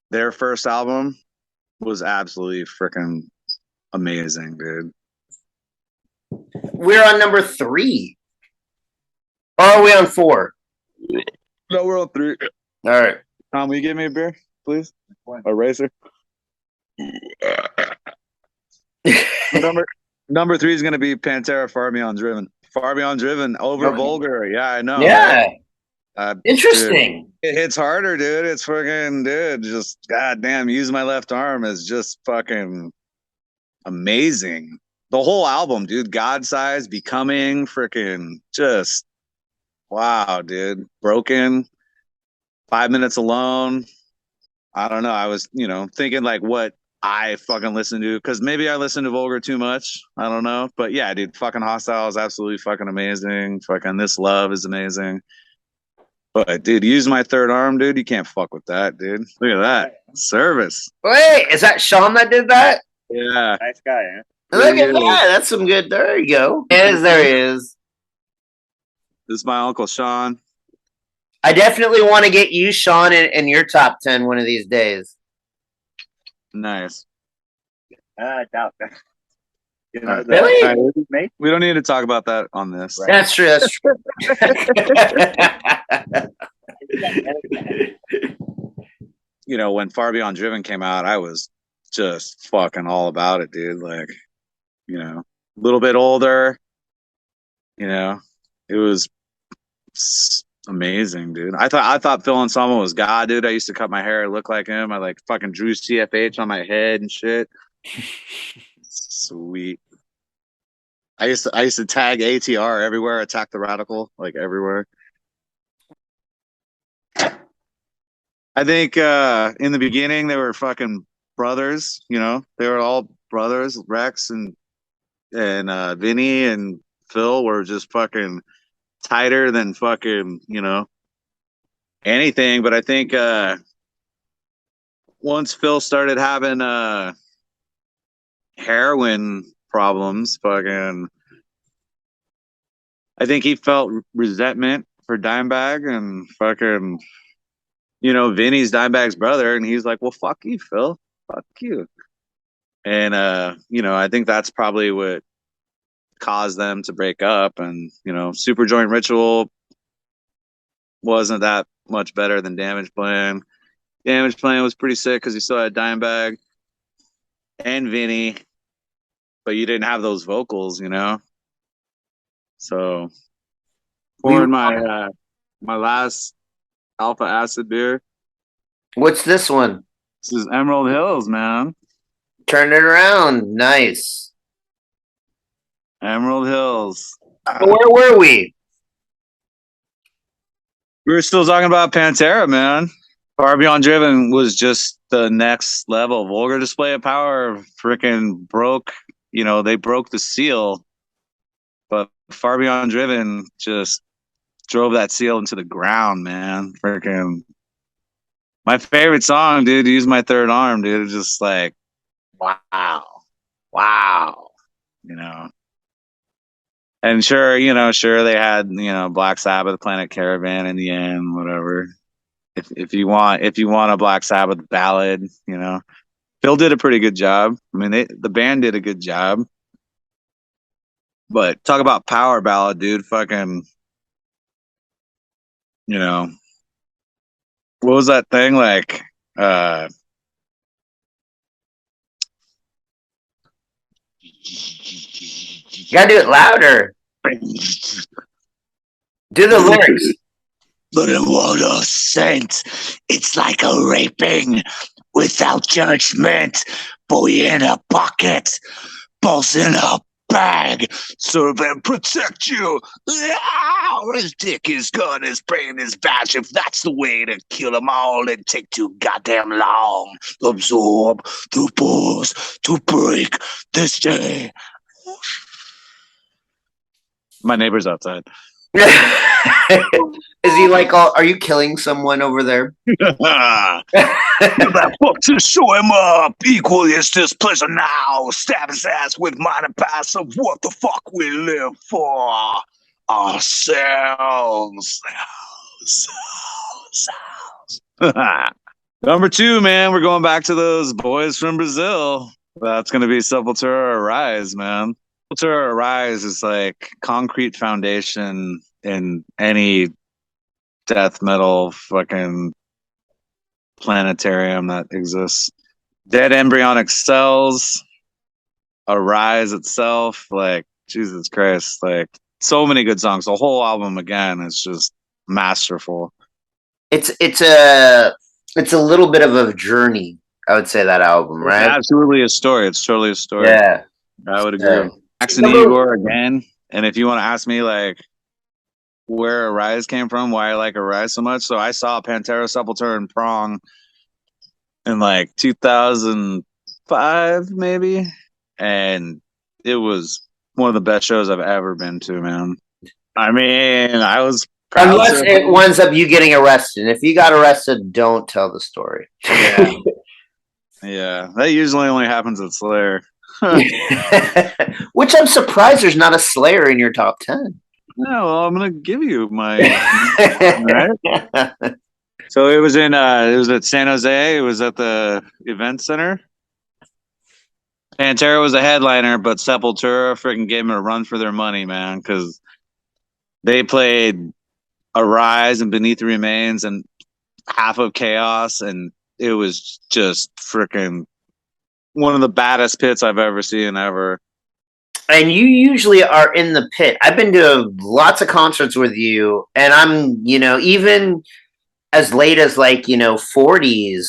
Their first album was absolutely freaking amazing, dude. We're on number 3. Or are we on 4? No, we're on 3. All right. Tom, will you give me a beer, please? A racer. Number 3 is going to be Pantera, Far Beyond Driven. Far Beyond Driven over Vulgar. Yeah, I know. Yeah. Right? Interesting. Dude, it hits harder, dude. It's fucking, dude, just goddamn, Use My Left Arm is just fucking amazing. The whole album, dude, God Size, Becoming, freaking just, wow, dude. Broken, 5 Minutes Alone. I don't know. I was, thinking like what I fucking listen to, because maybe I listen to Vulgar too much. I don't know. But yeah, dude, fucking Hostile is absolutely fucking amazing. Fucking This Love is amazing. But dude, Use My Third Arm, dude. You can't fuck with that, dude. Look at that. Service. Wait, is that Sean that did that? Yeah. Nice guy, eh? Look at that. That's some good. There you go. There he is. This is my Uncle Sean. I definitely want to get you, Sean, in your top 10 one of these days. Nice. I doubt that. Really? We don't need to talk about that on this. Right. That's true. That's true. When Far Beyond Driven came out, I was just fucking all about it, dude. Like, a little bit older. It was amazing, dude. I thought Phil Anselmo was God, dude. I used to cut my hair, look like him. I like fucking drew CFH on my head and shit. Sweet. I used to tag ATR everywhere, Attack the Radical, like everywhere. I think in the beginning they were fucking brothers, they were all brothers. Rex and Vinny and Phil were just fucking tighter than fucking, anything. But I think once Phil started having heroin problems, fucking, I think he felt resentment for Dimebag and fucking, Vinny's Dimebag's brother, and he's like, well, fuck you, Phil. Fuck you. And I think that's probably what caused them to break up. And Super Joint Ritual wasn't that much better than Damage Plan. Damage Plan was pretty sick because you still had Dimebag and Vinny, but you didn't have those vocals, So pouring my last Alpha Acid beer. What's this one? This is Emerald Hills, man. Turn it around. Nice. Emerald Hills. Where were we? We were still talking about Pantera, man. Far Beyond Driven was just the next level. Vulgar Display of Power freaking broke, they broke the seal. But Far Beyond Driven just drove that seal into the ground, man. Freaking my favorite song, dude, Use My Third Arm, dude. It's just like, wow. And sure they had, Black Sabbath, Planet Caravan in the end, whatever. If you want a Black Sabbath ballad, Phil did a pretty good job. I mean, the band did a good job. But talk about power ballad, dude. Fucking, what was that thing like? You gotta do it louder. Do the lyrics. But in water scent, it's like a raping without judgment. Boy in a bucket, balls in a bag, serve and protect you. His dick, his gun, his brain, his badge. If that's the way to kill them all, it'd take too goddamn long. Absorb the balls to break this day. My neighbor's outside. Is he like, are you killing someone over there? That fuck to show him up. Equal is displeasure now. Stab his ass with minor pass of what the fuck we live for. Ourselves. Number 2, man, we're going back to those boys from Brazil. That's going to be Sepultura Arise, man. Sepultura Arise is like concrete foundation in any death metal fucking planetarium that exists. Dead Embryonic Cells, Arise itself, like Jesus Christ, like so many good songs. The whole album again is just masterful. It's a little bit of a journey, I would say, that album, right? It's absolutely a story. It's totally a story. Yeah, I would agree. Max and Igor again. And if you want to ask me like where Arise came from, why I like Arise so much, so I saw Pantera, Sepultura, and Prong in like 2005 maybe, and it was one of the best shows I've ever been to, man. I mean, I was proud. Unless it winds up you getting arrested. If you got arrested, don't tell the story. Yeah. Yeah, that usually only happens at Slayer. Which I'm surprised there's not a Slayer in your top 10. No, well, I'm gonna give you my right. So it was at San Jose. It was at the event center. Pantera was a headliner, but Sepultura freaking gave them a run for their money, man, because they played Arise and Beneath the Remains and half of Chaos, and it was just freaking one of the baddest pits I've ever seen ever. And you usually are in the pit. I've been to lots of concerts with you, and I'm, even as late as 40s.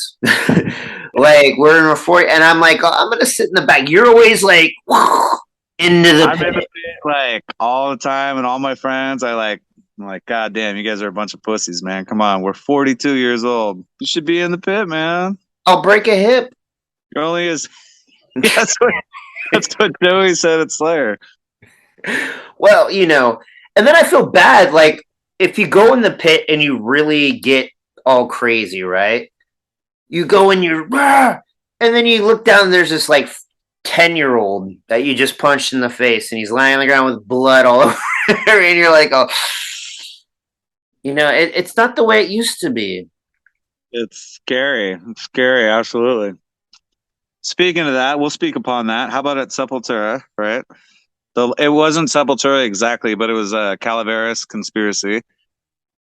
Like we're in our 40s, and I'm like, I'm gonna sit in the back. You're always like into the pit. In the pit like all the time, and all my friends, I'm like, God damn, you guys are a bunch of pussies, man. Come on, we're 42 years old. You should be in the pit, man. I'll break a hip. You're only as that's what Joey said at Slayer. Well, and then I feel bad, like if you go in the pit and you really get all crazy, right? You go and you're, and then you look down and there's this 10-year-old that you just punched in the face and he's lying on the ground with blood all over and you're like, oh, it's not the way it used to be. It's scary. It's scary, absolutely. Speaking of that, we'll speak upon that. How about at Sepultura, right? It wasn't Sepultura exactly, but it was Calaveras Conspiracy,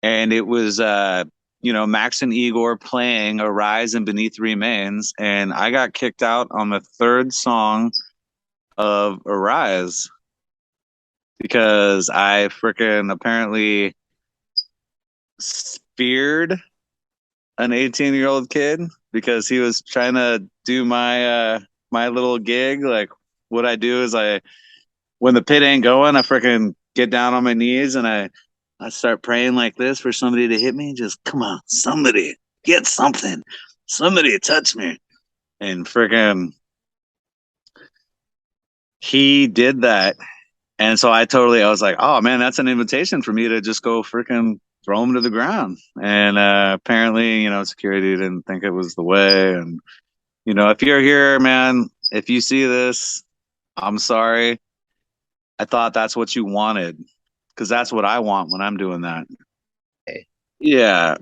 and it was Max and Igor playing Arise and Beneath Remains, and I got kicked out on the third song of Arise because I freaking apparently speared an 18-year-old kid because he was trying to do my little gig. Like, what I do is when the pit ain't going, I freaking get down on my knees and I start praying like this for somebody to hit me. Just come on, somebody get something, somebody touch me. And freaking he did that. And so I was like, oh man, that's an invitation for me to just go freaking throw him to the ground. And apparently, security didn't think it was the way. And, if you're here, man, if you see this, I'm sorry. I thought that's what you wanted because that's what I want when I'm doing that. Yeah.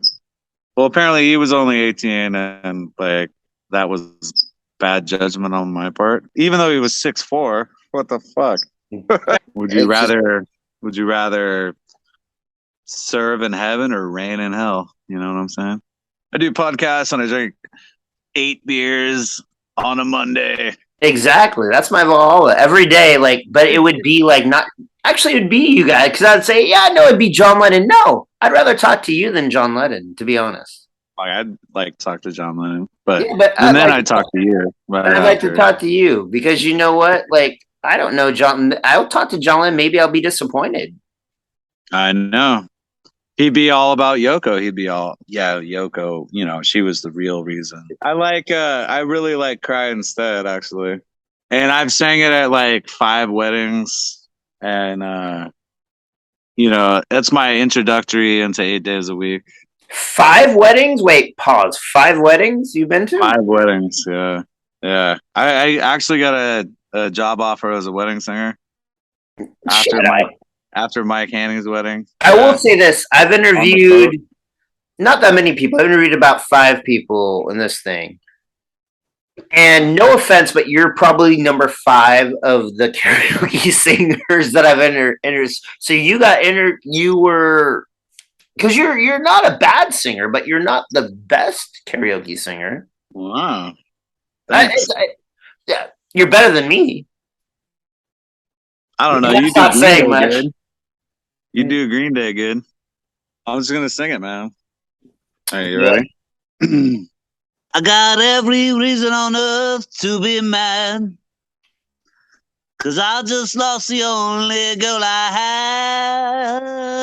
Well, apparently he was only 18 and like that was bad judgment on my part. Even though he was 6'4", what the fuck? Would you rather serve in heaven or reign in hell? You know what I'm saying? I do podcasts and I drink 8 beers on a Monday. Exactly. That's my Valhalla every day. Like, but it would be like not. Actually, it'd be you guys because I'd say, yeah, no, it'd be John Lennon. No, I'd rather talk to you than John Lennon, to be honest. Like, I'd like to talk to John Lennon, but, Yeah, but and then I'd talk to you. I'd like to talk to you because you know what? Like, I don't know John. I'll talk to John Lennon. Maybe I'll be disappointed. I know. He'd be all about Yoko. He'd be all, yeah, Yoko, she was the real reason. I really like Cry Instead, actually. And I've sang it at like 5 weddings. And, that's my introductory into 8 days a week. 5 weddings? Wait, pause. 5 weddings you've been to? 5 weddings, yeah. Yeah. I actually got a job offer as a wedding singer after Mike Hanning's wedding. I will say this. I've interviewed not that many people. I've interviewed about 5 people in this thing. And no offense, but you're probably number 5 of the karaoke singers that I've entered. So you were, because you're not a bad singer, but you're not the best karaoke singer. Wow. Yeah, you're better than me. I don't know. That's not saying much. Good. You do Green Day good. I'm just gonna sing it, man. Are you ready? I got every reason on earth to be mad, 'cause I just lost the only girl I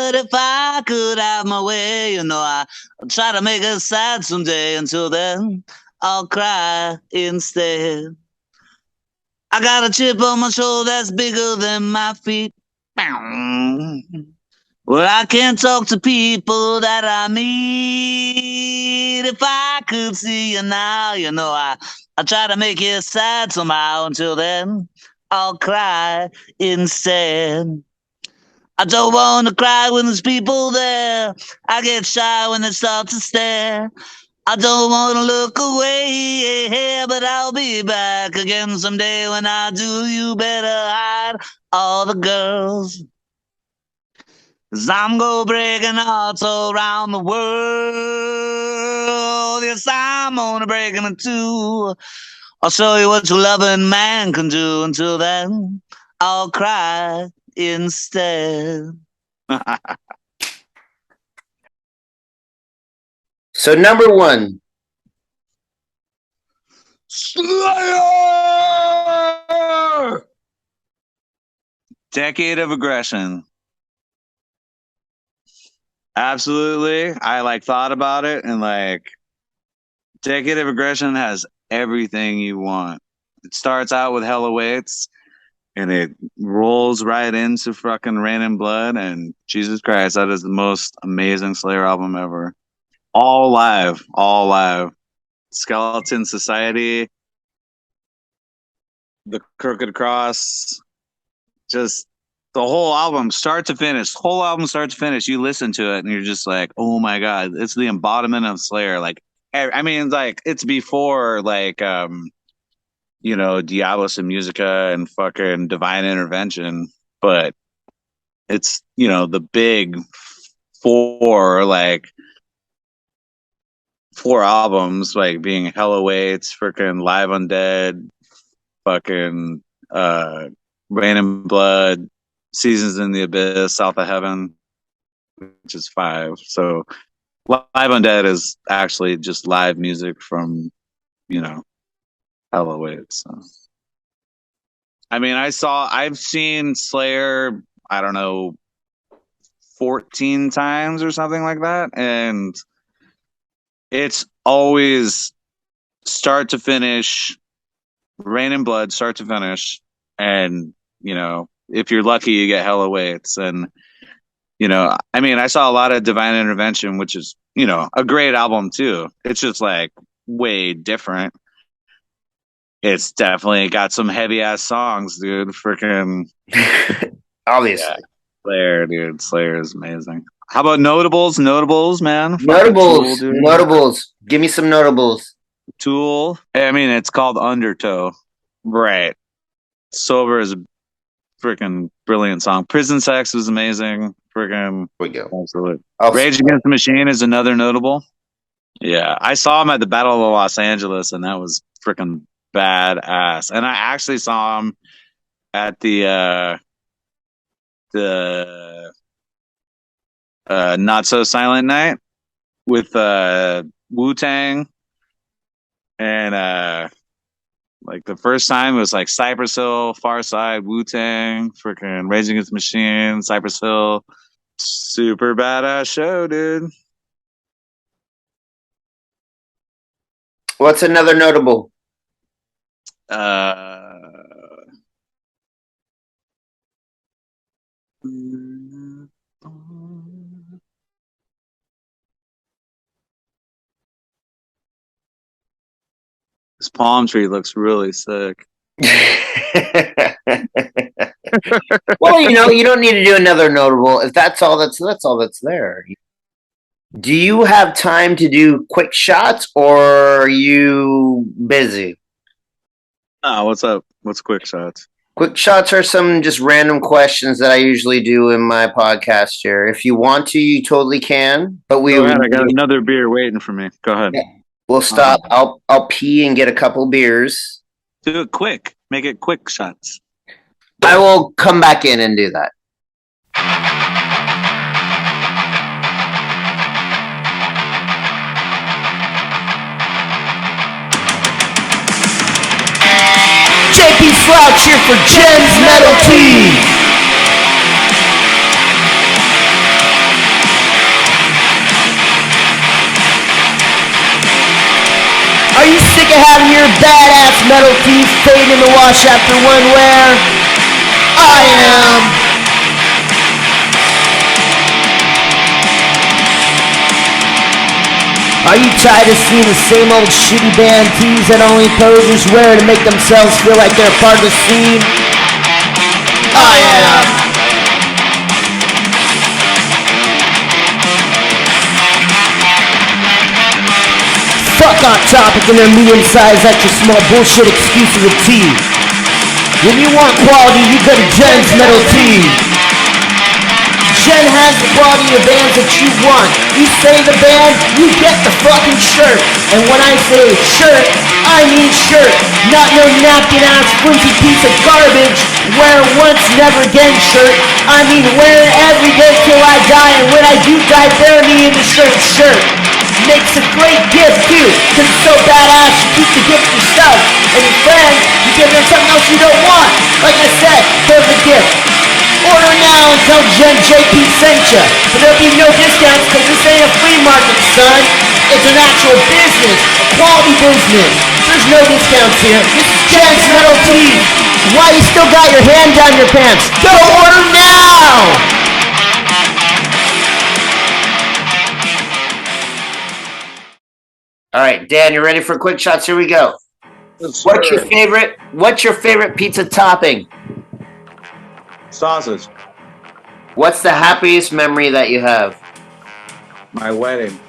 had. If I could have my way, I'll try to make her sad someday. Until then, I'll cry instead. I got a chip on my shoulder that's bigger than my feet. Well, I can't talk to people that I meet. If I could see you now, I'll try to make you sad somehow. Until then, I'll cry instead. I don't want to cry when there's people there. I get shy when they start to stare. I don't want to look away, but I'll be back again someday. When I do, you better hide all the girls. 'Cause I'm gonna breaking hearts all around the world. Yes, I'm gonna break them in two. I'll show you what your loving man can do. Until then, I'll cry instead. So number 1. Slayer! Decade of Aggression. Absolutely. I thought about it and Decade of Aggression has everything you want. It starts out with Hell Awaits and it rolls right into fucking Rain and Blood, and Jesus Christ, that is the most amazing Slayer album ever. All live. Skeleton Society, The Crooked Cross, just the whole album, start to finish. You listen to it and you're just like, oh my God, it's the embodiment of Slayer. It's before Diablos and Musica and fucking Divine Intervention, but it's the big four, like four albums, like being Hell Awaits, freaking Live Undead, fucking Rain and Blood, Seasons in the Abyss, South of Heaven, which is 5. So Live Undead is actually just live music from Hell Awaits. So. I mean, I've seen Slayer, I don't know, 14 times or something like that, and it's always start to finish, Rain and Blood, start to finish, and if you're lucky, you get Hell Awaits. And I mean, I saw a lot of Divine Intervention, which is a great album too. It's just like way different. It's definitely got some heavy ass songs, dude. Freaking obviously. Yeah. Slayer, dude. Slayer is amazing. How about notables? Notables, man. Notables. Tool, Notables. Give me some notables. Tool. I mean, it's called Undertow. Right. Sober is a freaking brilliant song. Prison Sex was amazing. Freaking. Here we go. Absolutely. Rage Against the Machine is another notable. Yeah. I saw him at the Battle of Los Angeles, and that was freaking badass. And I actually saw him at the Not So Silent Night with Wu-Tang, and like the first time it was like Cypress Hill, Far Side, Wu-Tang, freaking Rage Against the Machine, Cypress Hill. Super badass show, dude. What's another notable? This palm tree looks really sick. Well, you don't need to do another notable. If that's all that's there. Do you have time to do quick shots, or are you busy? Oh, what's up? What's quick shots? Quick shots are some just random questions that I usually do in my podcast here. If you want to, you totally can. But Go ahead. I got another beer waiting for me. Go ahead. Yeah. We'll stop. I'll pee and get a couple beers. Do it quick. Make it quick shots. I will come back in and do that. JP SLoUCH here for Jenn's Metal Tea. Are you sick of having your badass metal teeth fade in the wash after one wear? I am. Are you tired of seeing the same old shitty band tees that only posers wear to make themselves feel like they're part of the scene? I am. Fuck On Topic and their medium-sized extra small bullshit excuse of a tee. When you want quality, you go to Jenn's Metal Tea. Jenn has the quality of bands that you want. You say the band, you get the fucking shirt. And when I say shirt, I mean shirt. Not no napkin-ass flimsy piece of garbage. Wear once, never again shirt. I mean wear it every day till I die. And when I do die, bury me in the shirt. Makes a great gift too, cause it's so badass you keep the gift yourself. And your friend, you give them something else you don't want. Like I said, perfect gift. Order now and tell Jenn JP sent ya. But there'll be no discounts cause this ain't a flea market, son. It's an actual business, a quality business. There's no discounts here. This is Jenn's Metal Tea. Why you still got your hand down your pants? Go order now! All right, Dan, you ready for quick shots? Here we go. Yes, what's your favorite pizza topping? Sausage. What's the happiest memory that you have? My wedding.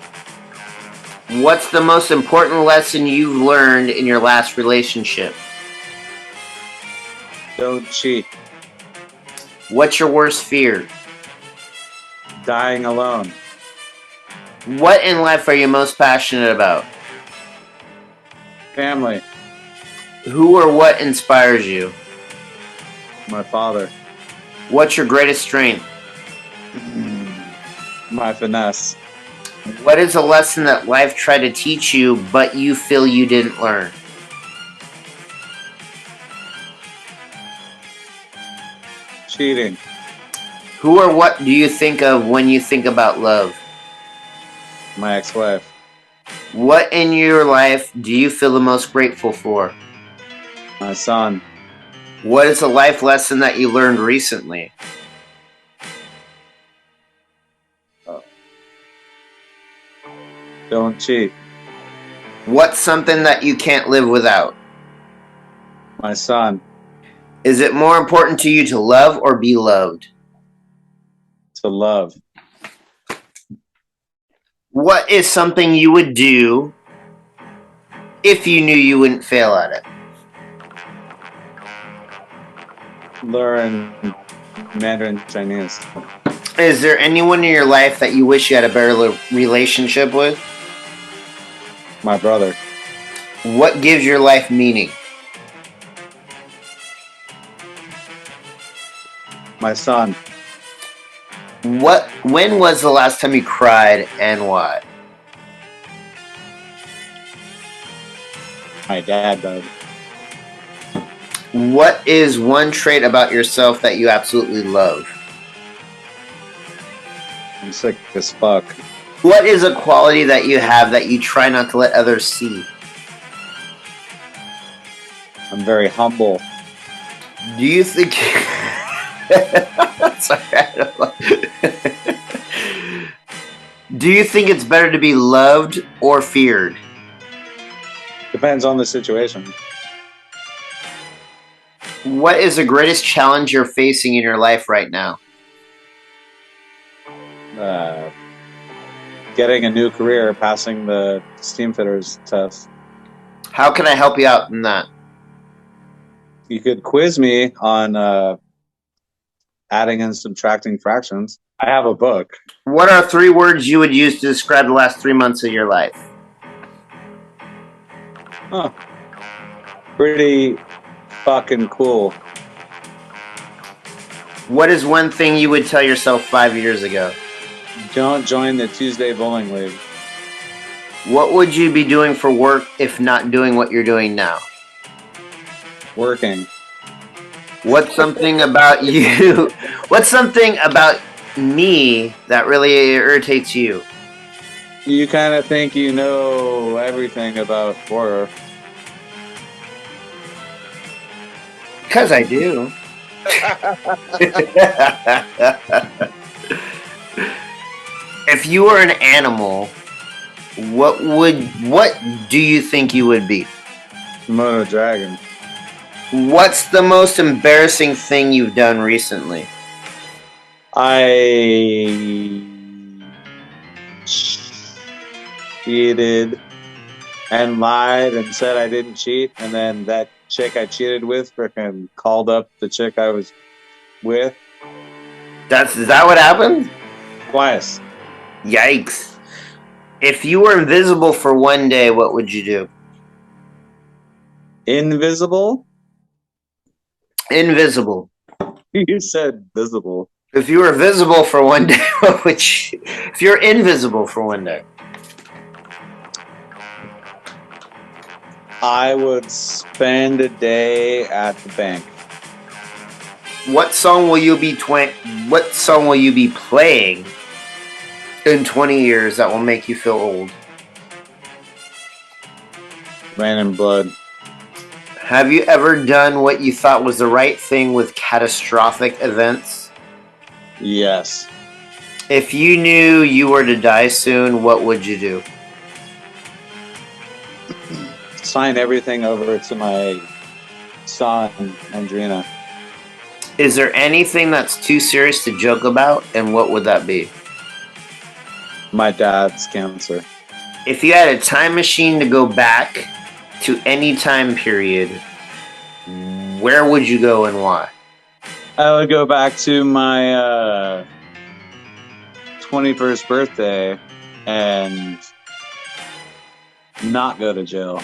What's the most important lesson you've learned in your last relationship? Don't cheat. What's your worst fear? Dying alone. What in life are you most passionate about? Family. Who or what inspires you? My father. What's your greatest strength? My finesse. What is a lesson that life tried to teach you, but you feel you didn't learn? Cheating. Who or what do you think of when you think about love? My ex-wife. What in your life do you feel the most grateful for? My son. What is a life lesson that you learned recently? Don't cheat. What's something that you can't live without? My son. Is it more important to you to love or be loved? To love. What is something you would do if you knew you wouldn't fail at it? Learn Mandarin Chinese. Is there anyone in your life that you wish you had a better relationship with? My brother. What gives your life meaning? My son. When was the last time you cried and why? My dad died. What is one trait about yourself that you absolutely love? I'm sick as fuck. What is a quality that you have that you try not to let others see? I'm very humble. Do you think... Sorry, do you think it's better to be loved or feared? Depends on the situation. What is the greatest challenge you're facing in your life right now? Getting a new career, passing the steam fitters test. How can I help you out in that? You could quiz me on adding and subtracting fractions. I have a book. What are 3 words you would use to describe the last 3 months of your life? Huh. Pretty fucking cool. What is one thing you would tell yourself 5 years ago? Don't join the Tuesday bowling league. What would you be doing for work if not doing what you're doing now? Working. What's something about you? What's something about me that really irritates you? You kind of think you know everything about horror. Because I do. If you were an animal, what do you think you would be? Mono dragon. What's the most embarrassing thing you've done recently? I cheated and lied and said I didn't cheat, and then that chick I cheated with freaking called up the chick I was with. Is that what happened? Twice. Yikes. If you were invisible for one day, what would you do? Invisible? Invisible. You said visible. If you were visible for one day, what would you... If you're invisible for one day. I would spend a day at the bank. What song will you be playing in 20 years that will make you feel old? Rain and Blood. Have you ever done what you thought was the right thing with catastrophic events? Yes. If you knew you were to die soon, what would you do? Sign everything over to my son, Andrina. Is there anything that's too serious to joke about, and what would that be? My dad's cancer. If you had a time machine to go back to any time period, where would you go and why? I would go back to my 21st birthday and not go to jail.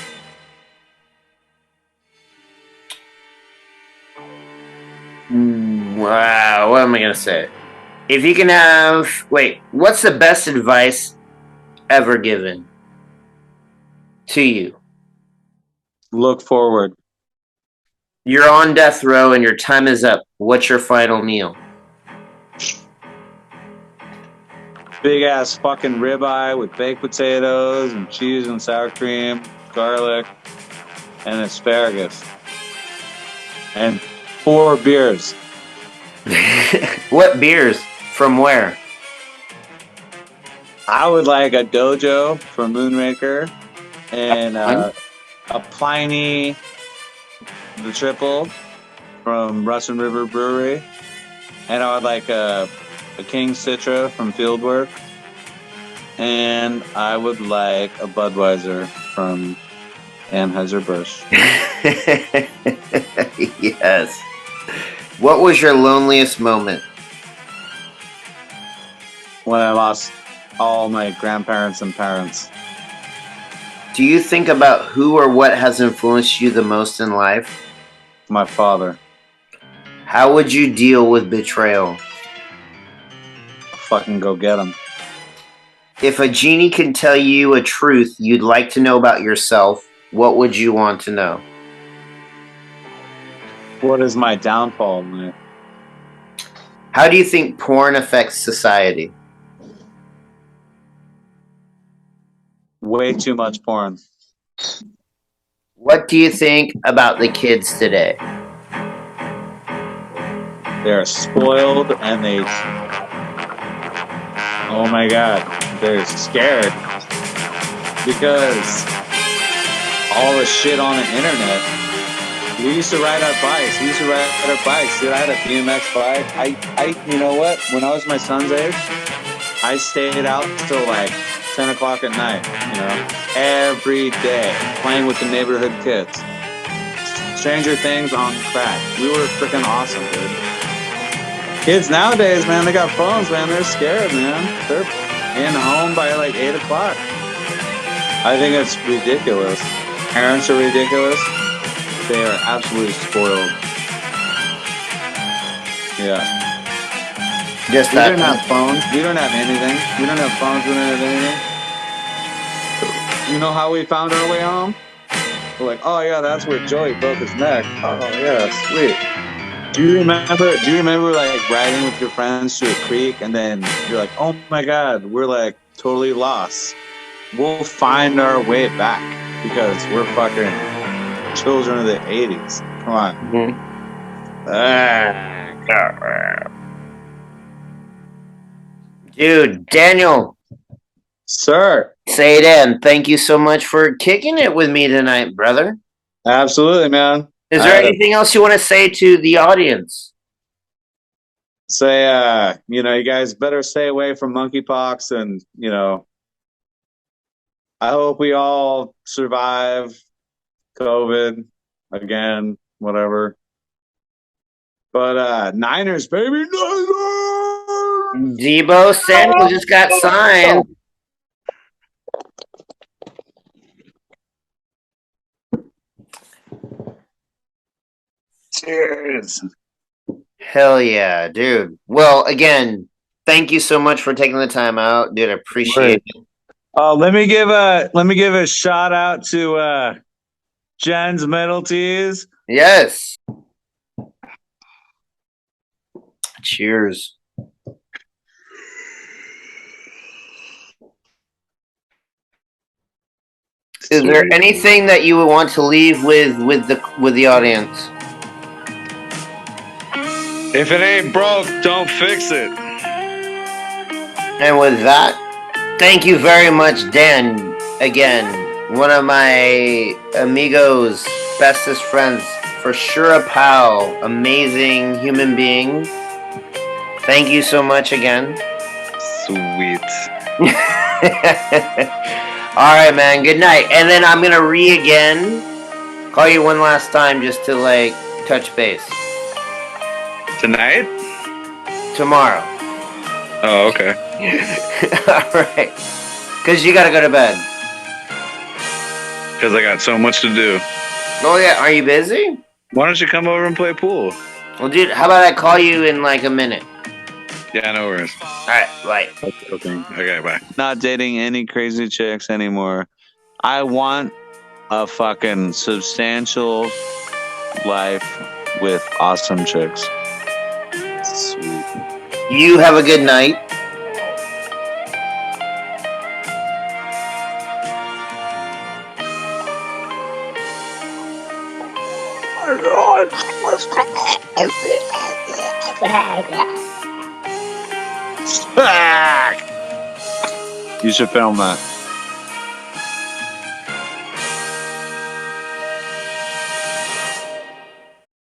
Wow, what am I gonna say? If you can have, what's the best advice ever given to you? Look forward. You're on death row and your time is up. What's your final meal? Big ass fucking ribeye with baked potatoes and cheese and sour cream, garlic, and asparagus. And 4 beers. What beers? From where? I would like a Dojo from Moonraker and a Pliny the Triple from Russian River Brewery. And I would like a King Citra from Fieldwork. And I would like a Budweiser from Anheuser-Busch. Yes. What was your loneliest moment? When I lost all my grandparents and parents. Do you think about who or what has influenced you the most in life? My father. How would you deal with betrayal? Fucking go get him. If a genie can tell you a truth you'd like to know about yourself, what would you want to know? What is my downfall, man? How do you think porn affects society? Way too much porn. What do you think about the kids today? They're spoiled and they... Oh my god. They're scared. Because all the shit on the internet. We used to ride our bikes. Dude, I had a BMX bike. I you know what? When I was my son's age, I stayed out till like 10 o'clock at night, you know, every day, playing with the neighborhood kids. Stranger Things on crack. We were freaking awesome, dude. Kids nowadays, man, they got phones, man. They're scared, man. They're in home by like 8 o'clock. I think it's ridiculous. Parents are ridiculous. They are absolutely spoiled. Yeah. Just We that. didn't have phones. We don't have anything. We don't have phones. We don't have anything. You know how we found our way home? We're like, oh yeah, that's where Joey broke his neck. Oh yeah, sweet. Do you remember like riding with your friends to a creek and then you're like, oh my god, we're like totally lost. We'll find our way back because we're fucking children of the 80s. Come on. Dude, Daniel. Sir. Say it in. Thank you so much for kicking it with me tonight, brother. Absolutely, man. Is there anything else you want to say to the audience? Say, you know, you guys better stay away from monkeypox and, you know, I hope we all survive COVID again, whatever. But Niners, baby, Niners! Debo Samuel just got signed. Cheers. Hell yeah, dude. Well, again, thank you so much for taking the time out, dude. I appreciate it. Let me give a shout out to Jenn's Metal Teas. Yes. Cheers. Is there anything that you would want to leave with the audience? If it ain't broke, don't fix it. And with that, thank you very much, Dan. Again, one of my amigos, bestest friends, for sure a pal, amazing human being. Thank you so much again. Sweet. All right, man. Good night. And then I'm gonna again call you one last time just to touch base. Tonight? Tomorrow. Oh, okay. Alright. Because you gotta go to bed. Because I got so much to do. Oh yeah, are you busy? Why don't you come over and play pool? Well, dude, how about I call you in like a minute? Yeah, no worries. Alright, bye. Okay, bye. Not dating any crazy chicks anymore. I want a fucking substantial life with awesome chicks. Sweet. You have a good night. You should film that.